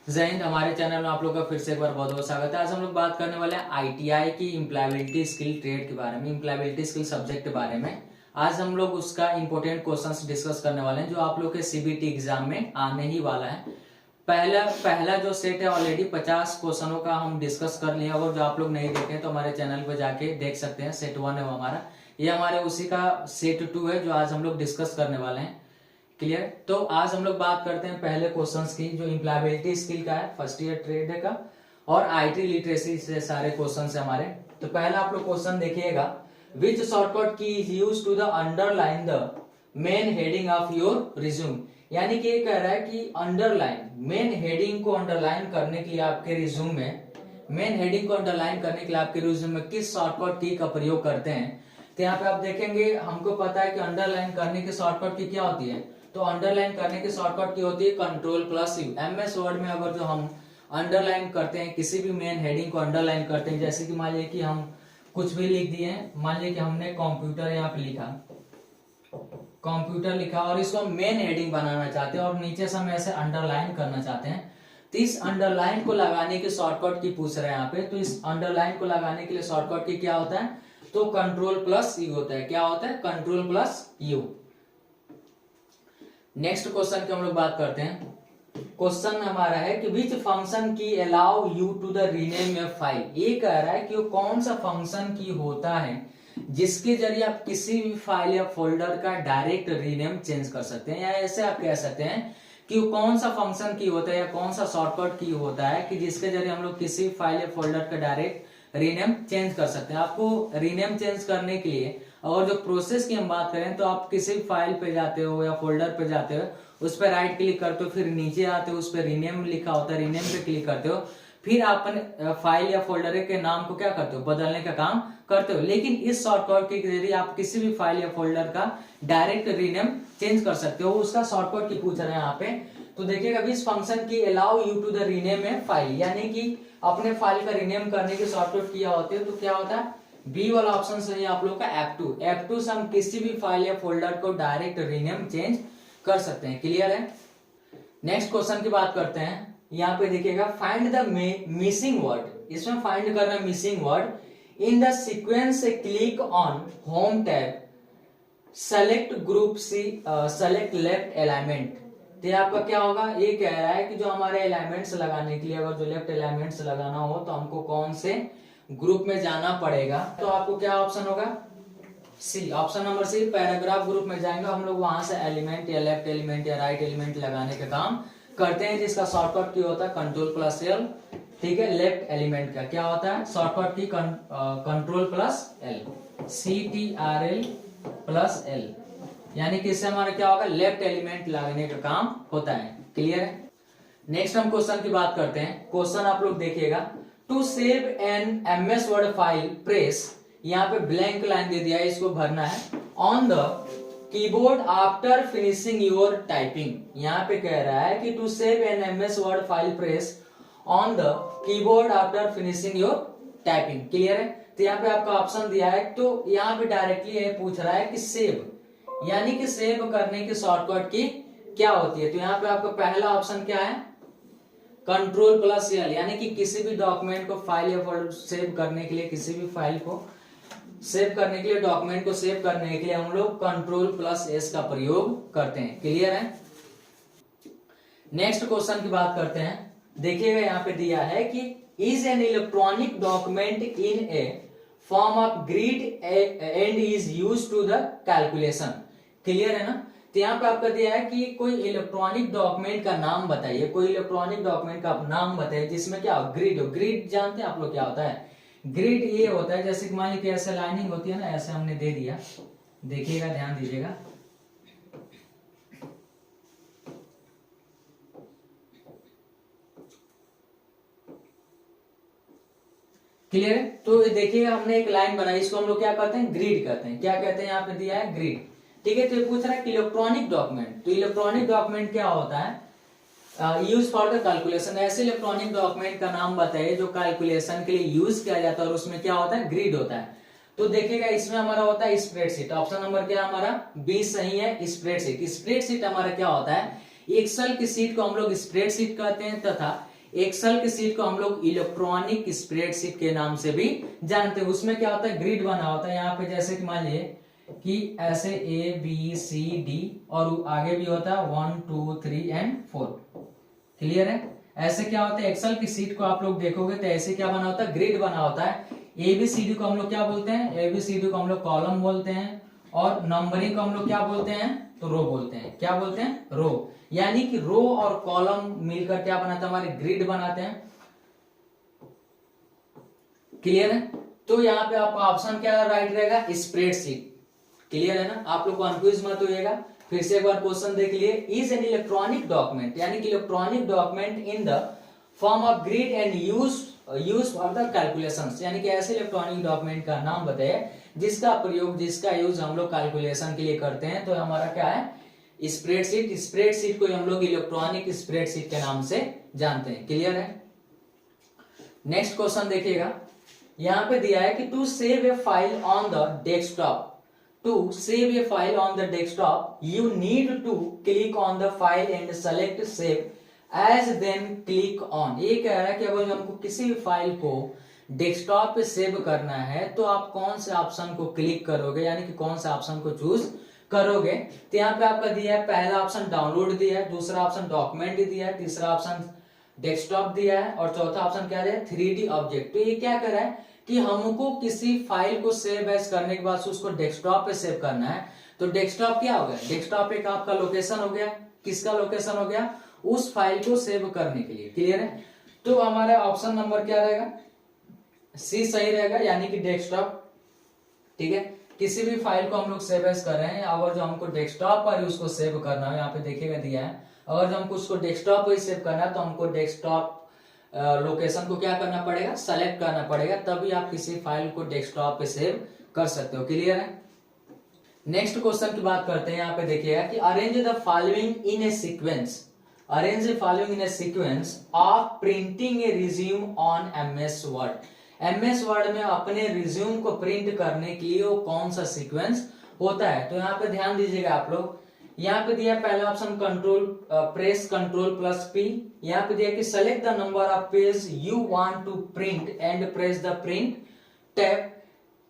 जय हिंद। हमारे चैनल में आप लोग का फिर से एक बार बहुत बहुत स्वागत है। आज हम लोग बात करने वाले हैं आईटीआई की इम्प्लॉयबिलिटी स्किल ट्रेड के बारे में, इम्प्लॉयबिलिटी स्किल सब्जेक्ट के बारे में। आज हम लोग उसका इंपॉर्टेंट क्वेश्चंस डिस्कस करने वाले हैं जो आप लोग के सीबीटी एग्जाम में आने ही वाला है। पहला जो सेट है ऑलरेडी 50 क्वेश्चनों का हम डिस्कस कर लिए, और जो आप लोग नहीं देखे तो हमारे चैनल पर जाके देख सकते हैं। सेट 1 है वो हमारा, ये हमारे उसी का सेट 2 है जो आज हम लोग डिस्कस करने वाले हैं। क्लियर। तो आज हम लोग बात करते हैं पहले क्वेश्चंस की जो इम्प्लॉयबिलिटी स्किल का है, फर्स्ट ईयर ट्रेड का, और आईटी लिटरेसी से सारे क्वेश्चंस है हमारे। तो पहला आप लोग क्वेश्चन देखिएगा, which shortcut key is use to the underline the main heading of your resume. यानी कि ये कह रहा है कि अंडरलाइन, मेन हेडिंग को अंडरलाइन करने के लिए आपके रिज्यूम में, मेन हेडिंग को अंडरलाइन करने के लिए आपके रिज्यूम में किस शॉर्टकट की का प्रयोग करते हैं। तो यहाँ पे आप देखेंगे, हमको पता है कि अंडरलाइन करने की शॉर्टकट की क्या होती है। तो अंडरलाइन करने की शॉर्टकट की होती है Ctrl+U। एमएस वर्ड में अगर जो हम अंडरलाइन करते हैं, किसी भी मेन हेडिंग को अंडरलाइन करते हैं, जैसे कि मान लीजिए कि हम कुछ भी लिख दिए, मान लीजिए कि हमने कंप्यूटर यहाँ पे लिखा, कंप्यूटर लिखा, और इसको हम मेन हेडिंग बनाना चाहते हैं और नीचे से हम ऐसे अंडरलाइन करना चाहते हैं। तो इस अंडरलाइन को लगाने की शॉर्टकट की पूछ रहे हैं यहाँ पे। तो इस अंडरलाइन को लगाने के लिए शॉर्टकट की क्या होता है, तो Ctrl+U होता है। क्या होता है, Ctrl+U। नेक्स्ट क्वेश्चन की हम लोग बात करते हैं। क्वेश्चन हमारा है कि which function key allow you to the rename your file. ये कह रहा है कि वो कौन सा फंक्शन की होता है जिसके जरिए आप किसी भी फाइल या फोल्डर का डायरेक्ट रीनेम चेंज कर सकते हैं, या ऐसे आप कह सकते हैं कि वो कौन सा फंक्शन की होता है या कौन सा शॉर्टकट की होता है कि जिसके जरिए हम लोग किसी फाइल या फोल्डर का डायरेक्ट रीनेम चेंज कर सकते हैं। आपको रीनेम चेंज करने के लिए और जो प्रोसेस की हम बात करें, तो आप किसी फाइल पे जाते हो या फोल्डर पे जाते हो, उस पर राइट क्लिक करते हो, फिर नीचे आते हो, उस पर रीनेम लिखा होता है, रीनेम पे क्लिक करते हो, फिर आप अपने फाइल या फोल्डर के नाम को क्या करते हो, बदलने का काम करते हो। लेकिन इस शॉर्टकट के जरिए आप किसी भी फाइल या फोल्डर का डायरेक्ट रीनेम चेंज कर सकते हो। उसका शॉर्टकट की पूछ रहे हैं यहाँ पे। तो देखिएगा, इस function key allow you to the rename a file, यानी कि अपने फाइल का रीनेम करने की शॉर्टकट किया होती है। तो क्या होता है, बी वाला ऑप्शन सही है आप लोग का, F2। F2 से हम किसी भी फाइल या फोल्डर को डायरेक्ट रीनेम चेंज कर सकते हैं। क्लियर है। नेक्स्ट क्वेश्चन की बात करते हैं। यहाँ पे देखिएगा, फाइंड द मिसिंग वर्ड। इसमें फाइंड करना missing word in the sequence. Click on home tab, select group C, select left alignment. तो आपका क्या होगा, ये कह रहा है कि जो हमारे अलाइनमेंट्स लगाने के लिए, अगर जो लेफ्ट अलाइनमेंट्स लगाना हो तो हमको कौन से ग्रुप में जाना पड़ेगा। तो आपको क्या ऑप्शन होगा, C, option number C. Paragraph group में जाएंगे हम लोग, वहां से एलिमेंट या लेफ्ट एलिमेंट या राइट एलिमेंट लगाने का काम करते हैं, जिसका शॉर्टकट की होता है Ctrl+L। ठीक है, लेफ्ट एलिमेंट का क्या होता है शॉर्टकट की, Ctrl+L, CTRL+L, यानी कि इससे हमारा क्या होगा, लेफ्ट एलिमेंट लगाने का काम होता है। क्लियर है। नेक्स्ट हम क्वेश्चन की बात करते हैं। क्वेश्चन आप लोग देखिएगा, to save an MS word file press, यहाँ पे ब्लैंक लाइन दे दिया है, इसको भरना है, on the keyboard after finishing your typing. यहाँ पे कह रहा है कि to save an MS word file press on the keyboard after finishing your typing. Clear है। तो यहाँ पे आपका ऑप्शन दिया है, तो यहाँ पे डायरेक्टली ये पूछ रहा है कि सेव, यानी कि सेव करने की शॉर्टकट की क्या होती है। तो यहाँ पे आपका पहला ऑप्शन क्या है, Ctrl+L, यानी कि किसी भी डॉक्यूमेंट को, फाइल या फोल्डर सेव करने के लिए, किसी भी फाइल को सेव करने के लिए, डॉक्यूमेंट को सेव करने के लिए हम लोग Ctrl+S का प्रयोग करते हैं। क्लियर है। नेक्स्ट क्वेश्चन की बात करते हैं। देखिएगा, यहाँ पे दिया है कि is an electronic document in a form of grid and is use to the calculation. Clear है ना। तो यहाँ पे आपका दिया है कि कोई इलेक्ट्रॉनिक डॉक्यूमेंट का नाम बताइए, कोई इलेक्ट्रॉनिक डॉक्यूमेंट का नाम बताइए जिसमें क्या ग्रिड हो। ग्रिड जानते हैं आप लोग क्या होता है, ग्रिड ये होता है, जैसे कि मान लीजिए ऐसे लाइनिंग होती है ना, ऐसे हमने दे दिया, देखिएगा, ध्यान दीजिएगा, क्लियर है। तो देखिएगा, हमने एक लाइन बनाई, इसको हम लोग क्या कहते हैं, ग्रिड कहते हैं। क्या कहते हैं, यहाँ पे दिया है ग्रिड। ठीक है। तो ये पूछ रहा है कि इलेक्ट्रॉनिक डॉक्यूमेंट, तो इलेक्ट्रॉनिक डॉक्यूमेंट क्या होता है, यूज फॉर द कैलकुलेशन। ऐसे इलेक्ट्रॉनिक डॉक्यूमेंट का नाम बताइए जो कैलकुलेशन के लिए यूज किया जाता है और उसमें क्या होता है, ग्रिड होता है। तो देखिएगा, इसमें हमारा होता है स्प्रेडशीट। ऑप्शन नंबर क्या हमारा बी सही है, स्प्रेडशीट। स्प्रेडशीट हमारा क्या होता है, एक्सेल की सीट को हम लोग स्प्रेडशीट कहते हैं, तथा एक्सेल की सीट को हम लोग इलेक्ट्रॉनिक स्प्रेडशीट के नाम से भी जानते हैं। उसमें क्या होता है, ग्रिड बना होता है यहाँ पे, जैसे कि मान लीजिए कि ऐसे ABCD और आगे भी होता है 1 2 3 एंड 4। क्लियर है? ऐसे क्या होता है, एक्सेल की सीट को आप लोग देखोगे तो ऐसे क्या बना होता है, ग्रिड बना होता है। ABCD को हम लोग क्या बोलते हैं, ABCD को हम लोग कॉलम बोलते हैं, और नंबरिंग को हम लोग क्या बोलते हैं, तो रो बोलते हैं। क्या बोलते हैं, रो। यानी कि रो और कॉलम मिलकर क्या बनाते हैं, हमारे ग्रिड बनाते हैं। क्लियर है? तो यहाँ पे आपका ऑप्शन क्या राइट रहेगा, स्प्रेडशीट। क्लियर है ना? आप लोग कंफ्यूज मत होइएगा। फिर से एक बार क्वेश्चन देख लिए। इज एन इलेक्ट्रॉनिक डॉक्यूमेंट, यानी कि electronic document in the form of grid and use for the calculations, यानी कि ऐसे इलेक्ट्रॉनिक डॉक्यूमेंट का नाम बताइए जिसका प्रयोग, जिसका यूज हम लोग कैलकुलेशन के लिए करते हैं। तो हमारा क्या है, स्प्रेडशीट। स्प्रेडशीट को हम लोग इलेक्ट्रॉनिक स्प्रेडशीट के नाम से जानते हैं। क्लियर है? नेक्स्ट क्वेश्चन देखिएगा, यहाँ पे दिया है कि to save a file on the desktop, to save a file on the desktop you need to click on the file and select save as, then click on। ये कह रहा है कि अगर हमको किसी भी फाइल को डेस्कटॉप पे सेव करना है तो आप कौन से ऑप्शन को क्लिक करोगे, यानी कि कौन से ऑप्शन को चूज करोगे। तो यहाँ पे आपका दिया है, पहला ऑप्शन डाउनलोड दिया है, दूसरा ऑप्शन डॉक्यूमेंट दिया है, तीसरा ऑप्शन डेस्कटॉप दिया है, और चौथा ऑप्शन क्या दिया है, 3D ऑब्जेक्ट। तो ये क्या कर रहा है कि हमको किसी फाइल को सेव एज करने के बाद उसको डेस्कटॉप पे सेव करना है। तो डेस्कटॉप क्या हो गया, डेस्कटॉप एक आपका लोकेशन हो गया। किसका लोकेशन हो गया, उस फाइल को सेव करने के लिए। क्लियर है? तो हमारा ऑप्शन नंबर क्या रहेगा, सी सही रहेगा, यानी कि डेस्कटॉप। ठीक है? किसी भी फाइल को हम लोग सेव एज कर रहे हैं, अगर जो हमको डेस्कटॉप पर उसको सेव करना है, यहाँ पे देखिएगा दिया है, अगर जो हमको उसको डेस्कटॉप पर सेव करना है तो हमको डेस्कटॉप लोकेशन को क्या करना पड़ेगा, सेलेक्ट करना पड़ेगा, तभी आप किसी फाइल को डेस्कटॉप पे सेव कर सकते हो। क्लियर है? नेक्स्ट क्वेश्चन की बात करते हैं। यहाँ पे देखिएगा कि arrange the following in A sequence, arrange the following in A sequence of printing A resume on MS word. MS word में अपने रिज्यूम को प्रिंट करने के लिए वो कौन सा सीक्वेंस होता है। तो यहाँ पे ध्यान दीजिएगा आप लोग, यहाँ पे दिया पहला ऑप्शन कंट्रोल प्रेस Ctrl+P। यहाँ पे दिया कि select the number of page you want to print and press the print tab.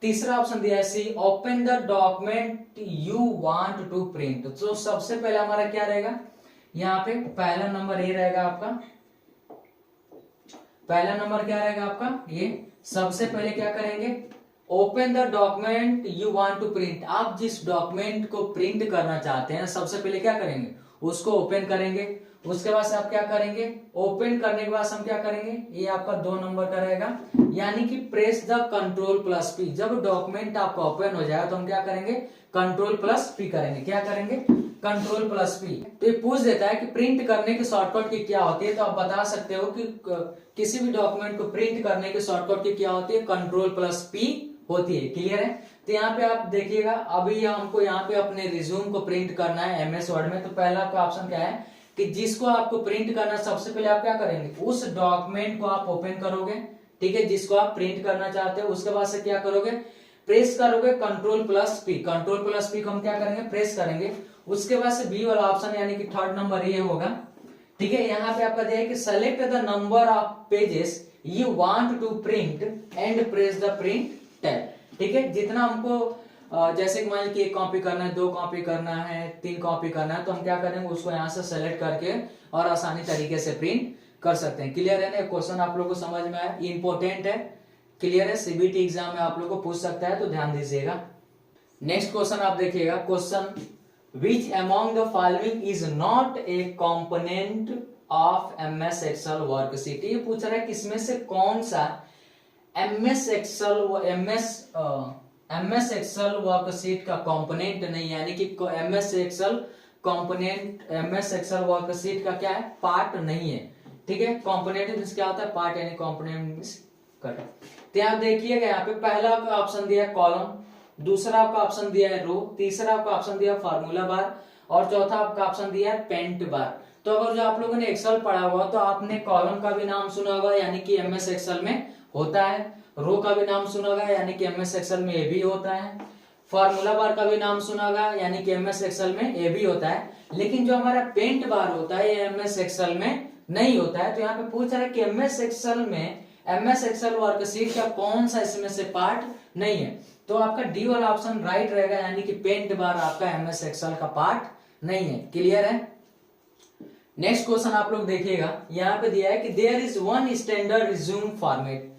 तीसरा ऑप्शन दिया है C, open the document you want to print. तो सबसे पहले हमारा क्या रहेगा, यहाँ पे पहला नंबर ये रहेगा आपका, पहला नंबर क्या रहेगा आपका ये। सबसे पहले क्या करेंगे, open the document you want to print. आप जिस डॉक्यूमेंट को प्रिंट करना चाहते हैं सबसे पहले क्या करेंगे, उसको ओपन करेंगे। उसके बाद से आप क्या करेंगे, ओपन करने के बाद हम क्या करेंगे, ये आपका 2 नंबर का रहेगा, यानी कि प्रेस द Ctrl+P। जब डॉक्यूमेंट आपका ओपन हो जाए तो हम क्या करेंगे, Ctrl+P करेंगे। क्या करेंगे, Ctrl+P। तो ये पूछ देता है कि प्रिंट करने की शॉर्टकट की क्या होती है, तो आप बता सकते हो कि किसी भी डॉक्यूमेंट को प्रिंट करने की शॉर्टकट की क्या होती है, Ctrl+P होती है। क्लियर है? तो यहाँ पे आप देखिएगा, अभी हमको यहाँ पे अपने रिज्यूम को प्रिंट करना है MS वर्ड में। तो पहला आपका ऑप्शन क्या है कि जिसको आपको प्रिंट करना है, सबसे पहले आप क्या करेंगे, उस डॉक्यूमेंट को आप ओपन करोगे। ठीक है? जिसको आप प्रिंट करना चाहते हो, उसके बाद से क्या करोगे, प्रेस करोगे Ctrl+P। Ctrl+P को हम क्या करेंगे, प्रेस करेंगे। उसके बाद से बी वाला ऑप्शन, यानी कि थर्ड नंबर ये होगा। ठीक है? यहाँ पे आपका दिया है कि select the number of pages you want to print and press the print tab. ठीक है? जितना हमको जैसे कि मान लीजिए 1 कॉपी करना है, 2 कॉपी करना है, 3 कॉपी करना है, तो हम क्या करेंगे, उसको यहाँ से सेलेक्ट करके और आसानी तरीके से प्रिंट कर सकते हैं। क्लियर है ना? क्वेश्चन आप लोगों को समझ में आया, इंपॉर्टेंट है। क्लियर है? CBT एग्जाम में आप लोग को पूछ सकता है, तो ध्यान दीजिएगा। नेक्स्ट क्वेश्चन आप देखिएगा, question which among the following is not a component of MS Excel worksheet. ये पूछ रहा है कि इसमें से कौन सा MS एक्सेल वर्कशीट का कंपोनेंट नहीं, यानी कि MS Excel component, MS Excel worksheet का क्या है, पार्ट नहीं है। ठीक है? कंपोनेंट मींस क्या होता है, पार्ट, यानी कंपोनेंट मींस कट। तो आप देखिएगा यहाँ पे पहला आपका ऑप्शन दिया है कॉलम, दूसरा आपका ऑप्शन दिया है रो, तीसरा आपका ऑप्शन दिया फार्मूला बार, और चौथा आपका ऑप्शन दिया है पेंट बार। तो अगर जो आप लोगों ने एक्सेल पढ़ा हुआ तो आपने कॉलम का भी नाम सुना होगा, यानी कि MS एक्सेल में होता है। रो का भी नाम सुना होगा, यानी कि MS एक्सेल में ये भी होता है। फार्मूला बार का भी नाम सुना होगा, यानी कि MS एक्सेल में ये भी होता है। लेकिन जो हमारा पेंट बार होता है ये MS एक्सेल में नहीं होता है। तो यहाँ पे पूछ रहा है कि एमएस एक्सेल में एमएस एक्सेल वर्कशीट का कौन सा इसमें से पार्ट नहीं है। तो आपका डी वाला ऑप्शन राइट रहेगा, यानी कि पेंट बार आपका एमएस एक्सेल का पार्ट नहीं है। क्लियर है। नेक्स्ट क्वेश्चन आप लोग देखिएगा, यहाँ पे दिया है कि there is one standard resume format.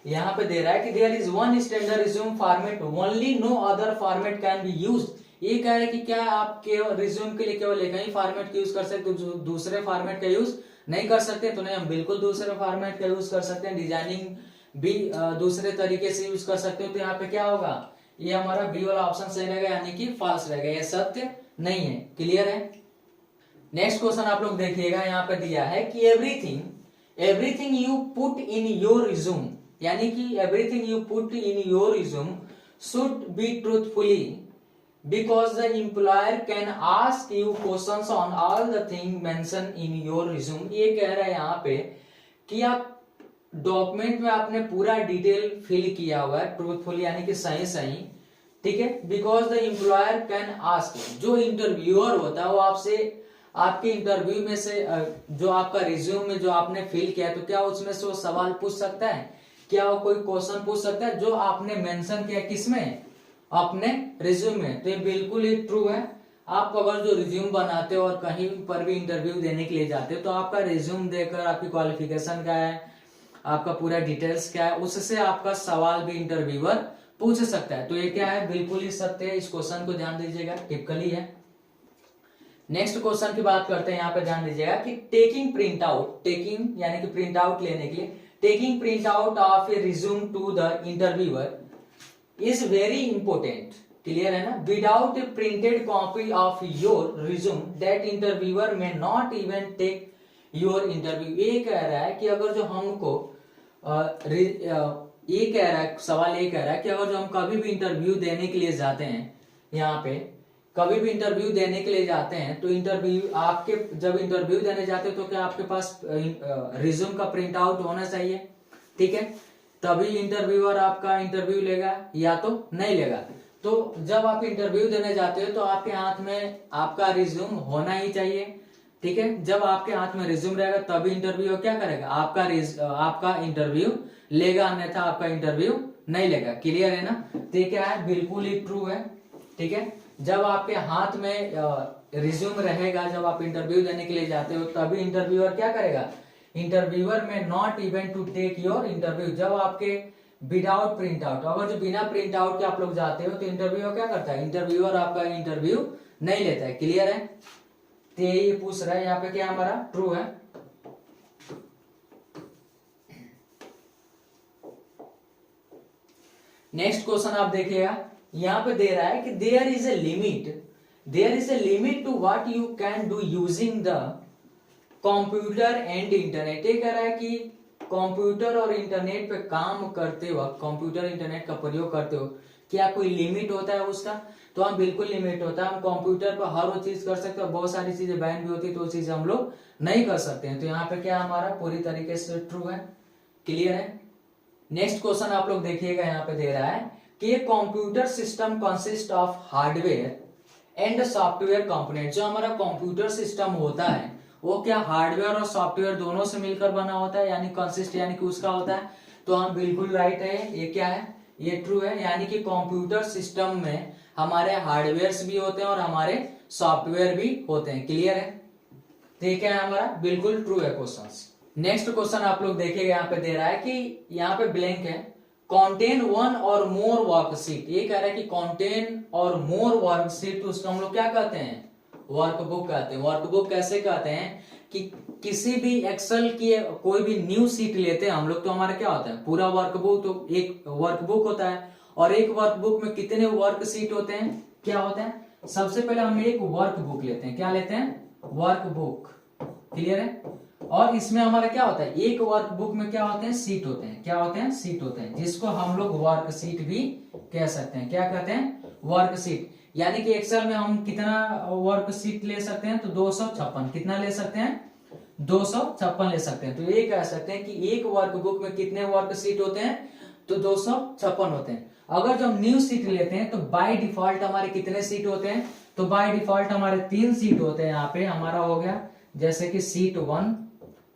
यहाँ पे दे रहा है कि there is one standard resume format only, no other format can be used. ये कह रहा है कि क्या आप रिज्यूम के लिए केवल एक ही फॉर्मेट का यूज कर सकते हो, दूसरे फॉर्मेट का यूज नहीं कर सकते। तो नहीं, हम बिल्कुल दूसरे फॉर्मेट का यूज कर सकते हैं, डिजाइनिंग भी दूसरे तरीके से यूज कर सकते हो। तो यहाँ पे क्या होगा, ये हमारा बी वाला ऑप्शन सही रहेगा, यानी कि फॉल्स रहेगा, ये सत्य नहीं है। क्लियर है। नेक्स्ट क्वेश्चन आप लोग देखिएगा, यहाँ पे दिया है कि everything you put in your resume, यानी कि everything you put in your resume should be truthfully because the employer can ask you questions on all the thing mention in your resume. ये कह रहा है यहाँ पे कि आप डॉक्यूमेंट में आपने पूरा डिटेल फिल किया हुआ है ट्रूथफुली, यानी कि सही सही, ठीक है। Because the employer can ask, जो इंटरव्यूअर होता है वो आपसे आपके इंटरव्यू में से जो आपका रिज्यूम में जो आपने फिल किया, तो क्या उसमें से वो सवाल पूछ सकता है, क्या वो कोई क्वेश्चन पूछ सकता है जो आपने मेंशन किया किसमें, अपने रिज्यूम में। तो ये बिल्कुल ही ट्रू है। आप अगर जो रिज्यूम बनाते हो और कहीं पर भी इंटरव्यू देने के लिए जाते हो, तो आपका रिज्यूम देकर आपकी क्वालिफिकेशन क्या है, आपका पूरा डिटेल्स क्या है, उससे आपका सवाल भी इंटरव्यूअर पूछ सकता है। तो ये क्या है, बिल्कुल ही सत्य है। इस क्वेश्चन को ध्यान दीजिएगा, टिपिकली है। नेक्स्ट क्वेश्चन की बात करते हैं, यहाँ पे ध्यान दीजिएगा कि टेकिंग प्रिंट आउट, टेकिंग यानी कि प्रिंट आउट लेने के लिए, taking print out of a resume to the interviewer is very important. Clear है ना। Without a printed copy of your resume that interviewer may not even take your interview. ये कह रहा है कि अगर जो हमको ये कह रहा है, सवाल ये कह रहा है कि अगर जो हम कभी भी इंटरव्यू देने के लिए जाते हैं, यहाँ पे कभी भी इंटरव्यू देने के लिए जाते हैं, तो इंटरव्यू आपके जब इंटरव्यू देने जाते हैं तो क्या आपके पास रिज्यूम का प्रिंट आउट होना चाहिए, ठीक है। तभी इंटरव्यूअर आपका इंटरव्यू लेगा या तो नहीं लेगा। तो जब आप इंटरव्यू देने जाते हो तो आपके हाथ में आपका रिज्यूम होना ही चाहिए, ठीक है। जब आपके हाथ में रिज्यूम रहेगा तभी इंटरव्यू क्या करेगा, आपका इंटरव्यू लेगा, अन्यथा आपका इंटरव्यू नहीं लेगा। क्लियर है ना। तो क्या है, बिल्कुल ही ट्रू है, ठीक है। जब आपके हाथ में रिज्यूम रहेगा, जब आप इंटरव्यू देने के लिए जाते हो, तभी इंटरव्यूअर क्या करेगा, interviewer may not even to take your interview. जब आपके विदाउट प्रिंट आउट, अगर जो बिना प्रिंट आउट के आप लोग जाते हो तो इंटरव्यूअर क्या करता है, इंटरव्यूअर आपका इंटरव्यू नहीं लेता है। क्लियर है। तो ये पूछ रहा है यहाँ पे क्या हमारा ट्रू है। नेक्स्ट क्वेश्चन आप देखिएगा, यहाँ पे दे रहा है कि there is a limit to what you can do using the computer and internet. ये कह रहा है कि कंप्यूटर और इंटरनेट पे काम करते वक्त, कंप्यूटर इंटरनेट का प्रयोग करते हो, क्या कोई लिमिट होता है उसका। तो हम बिल्कुल लिमिट होता है। हम कंप्यूटर पर हर वो चीज कर सकते हैं, बहुत सारी चीजें बैन भी होती है, तो वो चीज हम लोग नहीं कर सकते हैं। तो यहाँ पे क्या हमारा पूरी तरीके से ट्रू है। क्लियर है। नेक्स्ट क्वेश्चन आप लोग देखिएगा, यहाँ पे दे रहा है कि ये computer system consist of hardware and software component. जो हमारा कंप्यूटर सिस्टम होता है वो क्या हार्डवेयर और सॉफ्टवेयर दोनों से मिलकर बना होता है, यानी कंसिस्ट यानी कि उसका होता है। तो हम बिल्कुल राइट है, ये क्या है, ये ट्रू है। यानी कि कंप्यूटर सिस्टम में हमारे हार्डवेयर भी होते हैं और हमारे सॉफ्टवेयर भी होते हैं। क्लियर है। तो ये क्या है हमारा, बिल्कुल ट्रू है क्वेश्चन। नेक्स्ट क्वेश्चन आप लोग देखिएगा, यहाँ पे दे रहा है कि यहाँ पे ब्लैंक है, कॉन्टेन वन और मोर वर्कशीट। ये कह रहा है कि कॉन्टेन और मोर वर्कशीट, उसको हम लोग क्या कहते हैं, वर्कबुक कहते हैं। वर्कबुक कैसे कहते हैं कि किसी भी एक्सेल की कोई भी न्यू सीट लेते हैं हम लोग, तो हमारा क्या होता है, पूरा वर्कबुक, तो एक वर्कबुक होता है। और एक वर्कबुक में कितने वर्कशीट होते हैं, क्या होते हैं। सबसे पहले हम एक वर्कबुक लेते हैं, क्या लेते हैं, वर्कबुक। क्लियर है। और इसमें हमारा क्या होता है, एक वर्कबुक में क्या होते हैं, सीट होते हैं। क्या होते हैं, सीट होते हैं, जिसको हम लोग वर्कशीट भी कह सकते हैं। क्या कहते हैं, वर्कशीट। यानी कि एक्सेल में हम कितना वर्कशीट ले सकते हैं, तो 256। कितना ले सकते हैं, 256 ले सकते हैं। तो ये कह सकते हैं कि एक वर्कबुक में कितने वर्कशीट होते हैं, तो 256 होते हैं। अगर जो हम न्यू सीट लेते हैं तो बाय डिफॉल्ट हमारे कितने सीट होते हैं, तो बाय डिफॉल्ट हमारे 3 सीट होते हैं। यहाँ पे हमारा हो गया जैसे कि सीट 1,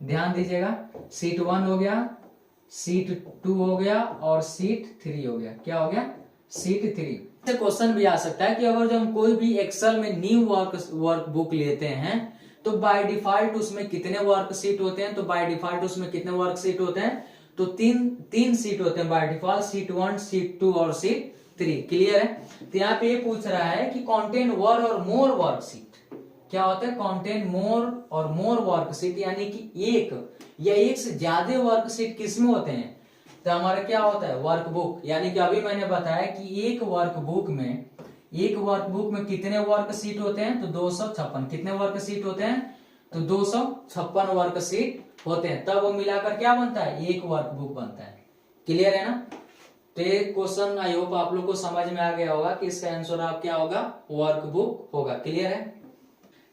ध्यान दीजिएगा, सीट 1 हो गया, सीट 2 हो गया और सीट 3 हो गया। क्या हो गया? सीट 3। से क्वेश्चन भी आ सकता है कि अगर जब हम कोई भी एक्सेल में न्यू वर्कबुक लेते हैं तो बाय डिफॉल्ट उसमें कितने वर्कशीट होते हैं? तो बाय डिफॉल्ट उसमें कितने वर्कशीट होते हैं? तो तीन सीट होते हैं बाय डिफॉल्ट, सीट 1, सीट 2 और सीट 3। क्लियर है? तो यहाँ पे ये पूछ रहा है कि कंटेन वन और मोर वर्कशीट। क्या होता है? कंटेन मोर और मोर वर्कशीट, यानी कि एक या एक से ज्यादा वर्कशीट किसमें होते हैं? तो हमारा क्या होता है? वर्कबुक। यानी कि अभी मैंने बताया कि एक वर्कबुक में कितने वर्कशीट होते हैं? तो 256। कितने वर्कशीट होते हैं? तो 256 वर्कशीट होते हैं। तब वो मिलाकर क्या बनता है? एक वर्कबुक बनता है। क्लियर है ना? तो ये क्वेश्चन आई होप आप लोग को समझ में आ गया होगा कि इसका आंसर आप क्या होगा? वर्कबुक होगा। क्लियर है?